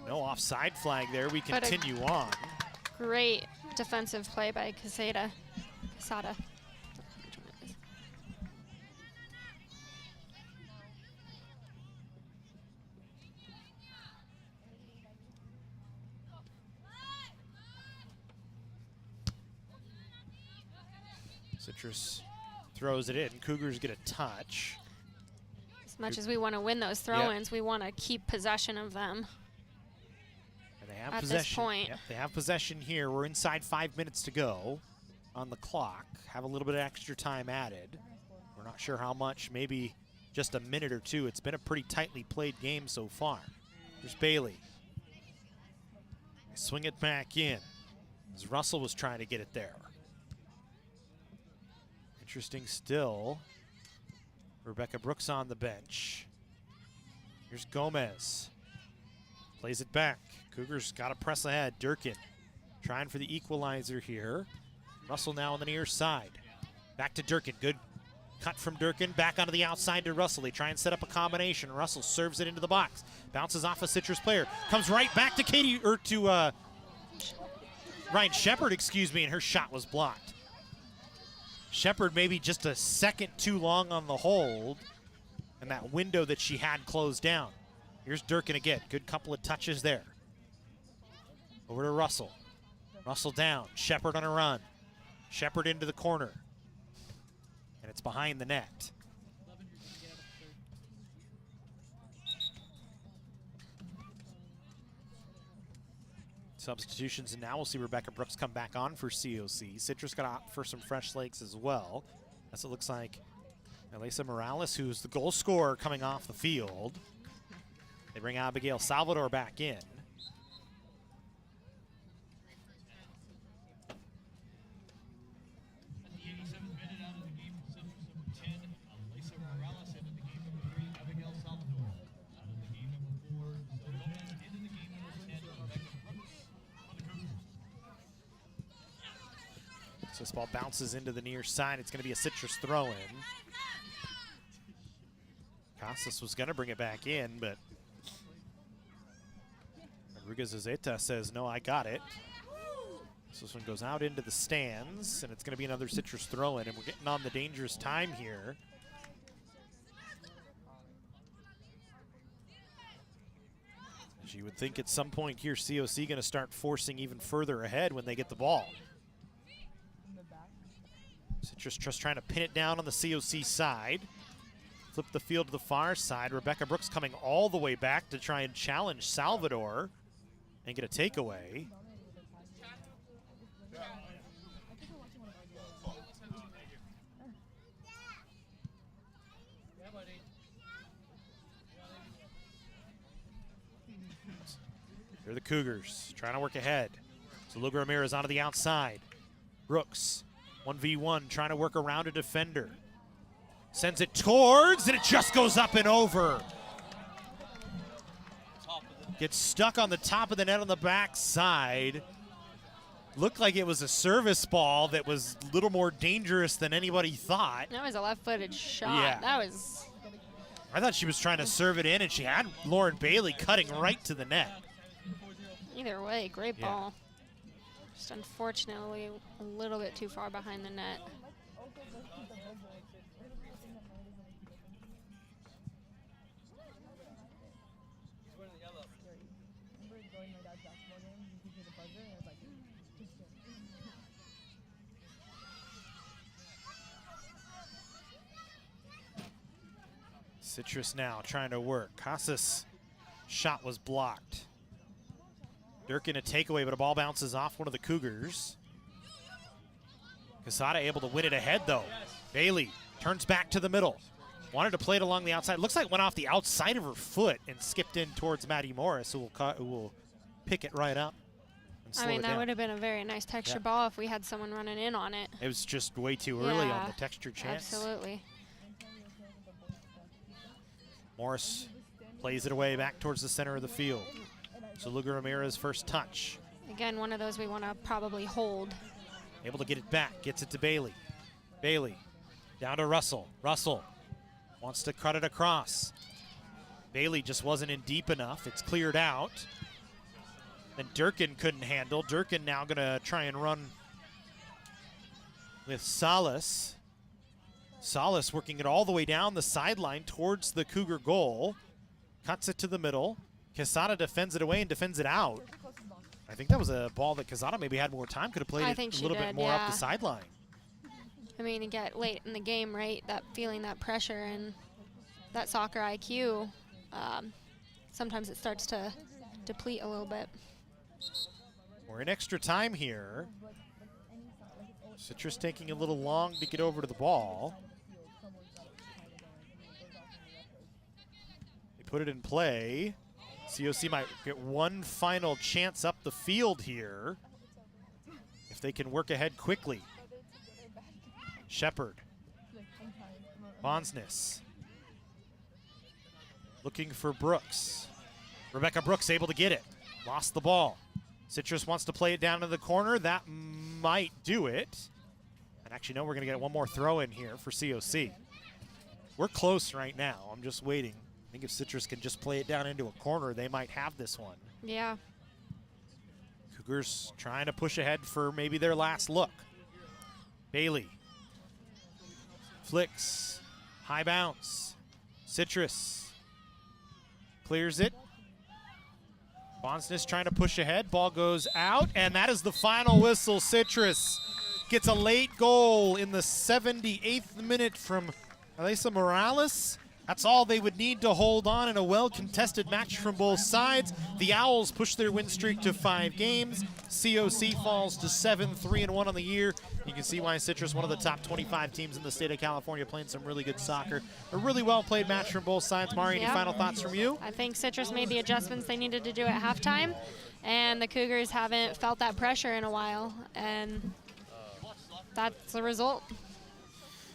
No offside flag there. We But a continue on. Great defensive play by Casada. Citrus throws it in. Cougars get a touch. As much as we want to win those throw-ins, we want to keep possession of them. And they have at possession. this point. Yep, they have possession here. We're inside 5 minutes to go on the clock. Have a little bit of extra time added. We're not sure how much, maybe just a minute or two. It's been a pretty tightly played game so far. Here's Bailey. Swing it back in as Russell was trying to get it there. Interesting still. Rebecca Brooks on the bench. Here's Gomez. Plays it back. Cougars got to press ahead. Durkin trying for the equalizer here. Russell now on the near side. Back to Durkin. Good cut from Durkin. Back onto the outside to Russell. They try and set up a combination. Russell serves it into the box. Bounces off a Citrus player. Comes right back to Ryan Shepard, excuse me, and her shot was blocked. Shepard maybe just a second too long on the hold, and that window that she had closed down. Here's Durkin again. Good couple of touches there. Over to Russell. Russell down. Shepard on a run. Shepard into the corner. And it's behind the net. Substitutions, and now we'll see Rebecca Brooks come back on for COC. Citrus got to opt for some fresh legs as well. As it looks like Elisa Morales, who's the goal scorer, coming off the field. They bring Abigail Salvador back in. So this ball bounces into the near side. It's going to be a Citrus throw-in. Casas was going to bring it back in, but Rodriguez-Azeta says, no, I got it. So this one goes out into the stands, and it's going to be another Citrus throw-in, and we're getting on the dangerous time here. As you would think at some point here, COC going to start forcing even further ahead when they get the ball. Citrus just trying to pin it down on the COC side. Flip the field to the far side. Rebecca Brooks coming all the way back to try and challenge Salvador and get a takeaway. Here are the Cougars trying to work ahead. So Luga Ramirez onto the outside. Brooks, 1v1, trying to work around a defender. Sends it towards, and it just goes up and over. Gets stuck on the top of the net on the back side. Looked like it was a service ball that was a little more dangerous than anybody thought. That was a left-footed shot. Yeah. That was... I thought she was trying to serve it in, and she had Lauren Bailey cutting right to the net. Either way, great ball. Just unfortunately a little bit too far behind the net. Citrus now trying to work. Casas' shot was blocked. Durkin a takeaway, but a ball bounces off one of the Cougars. Quesada able to win it ahead, though. Bailey turns back to the middle. Wanted to play it along the outside. Looks like it went off the outside of her foot and skipped in towards Maddie Morris, who will pick it right up and slow I mean, it that down. would have been a very nice texture ball if we had someone running in on it. It was just way too early on the texture chance. Absolutely. Morris plays it away back towards the center of the field. So Luga Ramirez first touch. Again, one of those we want to probably hold. Able to get it back, gets it to Bailey. Bailey down to Russell. Russell wants to cut it across. Bailey just wasn't in deep enough. It's cleared out. Then Durkin couldn't handle. Durkin now gonna try and run with Salas. Salas working it all the way down the sideline towards the Cougar goal. Cuts it to the middle. Quesada defends it away and defends it out. I think that was a ball that Quesada maybe had more time. Could have played it a little bit more up the sideline. I mean, you get late in the game, right? That feeling that pressure and that soccer IQ, sometimes it starts to deplete a little bit. We're in extra time here. Citrus taking a little long to get over to the ball. They put it in play. COC might get one final chance up the field here if they can work ahead quickly. Shepard. Bonsness. Looking for Brooks. Rebecca Brooks able to get it. Lost the ball. Citrus wants to play it down to the corner. That might do it. And actually, no, we're going to get one more throw in here for COC. We're close right now. I'm just waiting. I think if Citrus can just play it down into a corner, they might have this one. Yeah. Cougars trying to push ahead for maybe their last look. Bailey flicks, high bounce. Citrus clears it. Bonsness trying to push ahead. Ball goes out, and that is the final whistle. Citrus gets a late goal in the 78th minute from Alisa Morales. That's all they would need to hold on in a well-contested match from both sides. The Owls push their win streak to 5 games. COC falls to 7-3-1 on the year. You can see why Citrus, one of the top 25 teams in the state of California, playing some really good soccer. A really well-played match from both sides. Mari, any final thoughts from you? I think Citrus made the adjustments they needed to do at halftime, and the Cougars haven't felt that pressure in a while, and that's the result.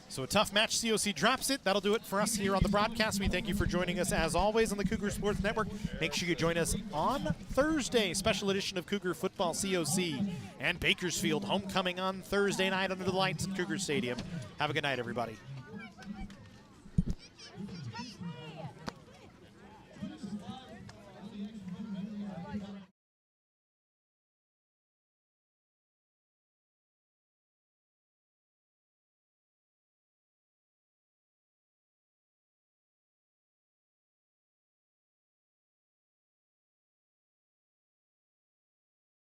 So a tough match, COC drops it. That'll do it for us here on the broadcast. We thank you for joining us as always on the Cougar Sports Network. Make sure you join us on Thursday, special edition of Cougar Football COC and Bakersfield homecoming on Thursday night under the lights at Cougar Stadium. Have a good night, everybody.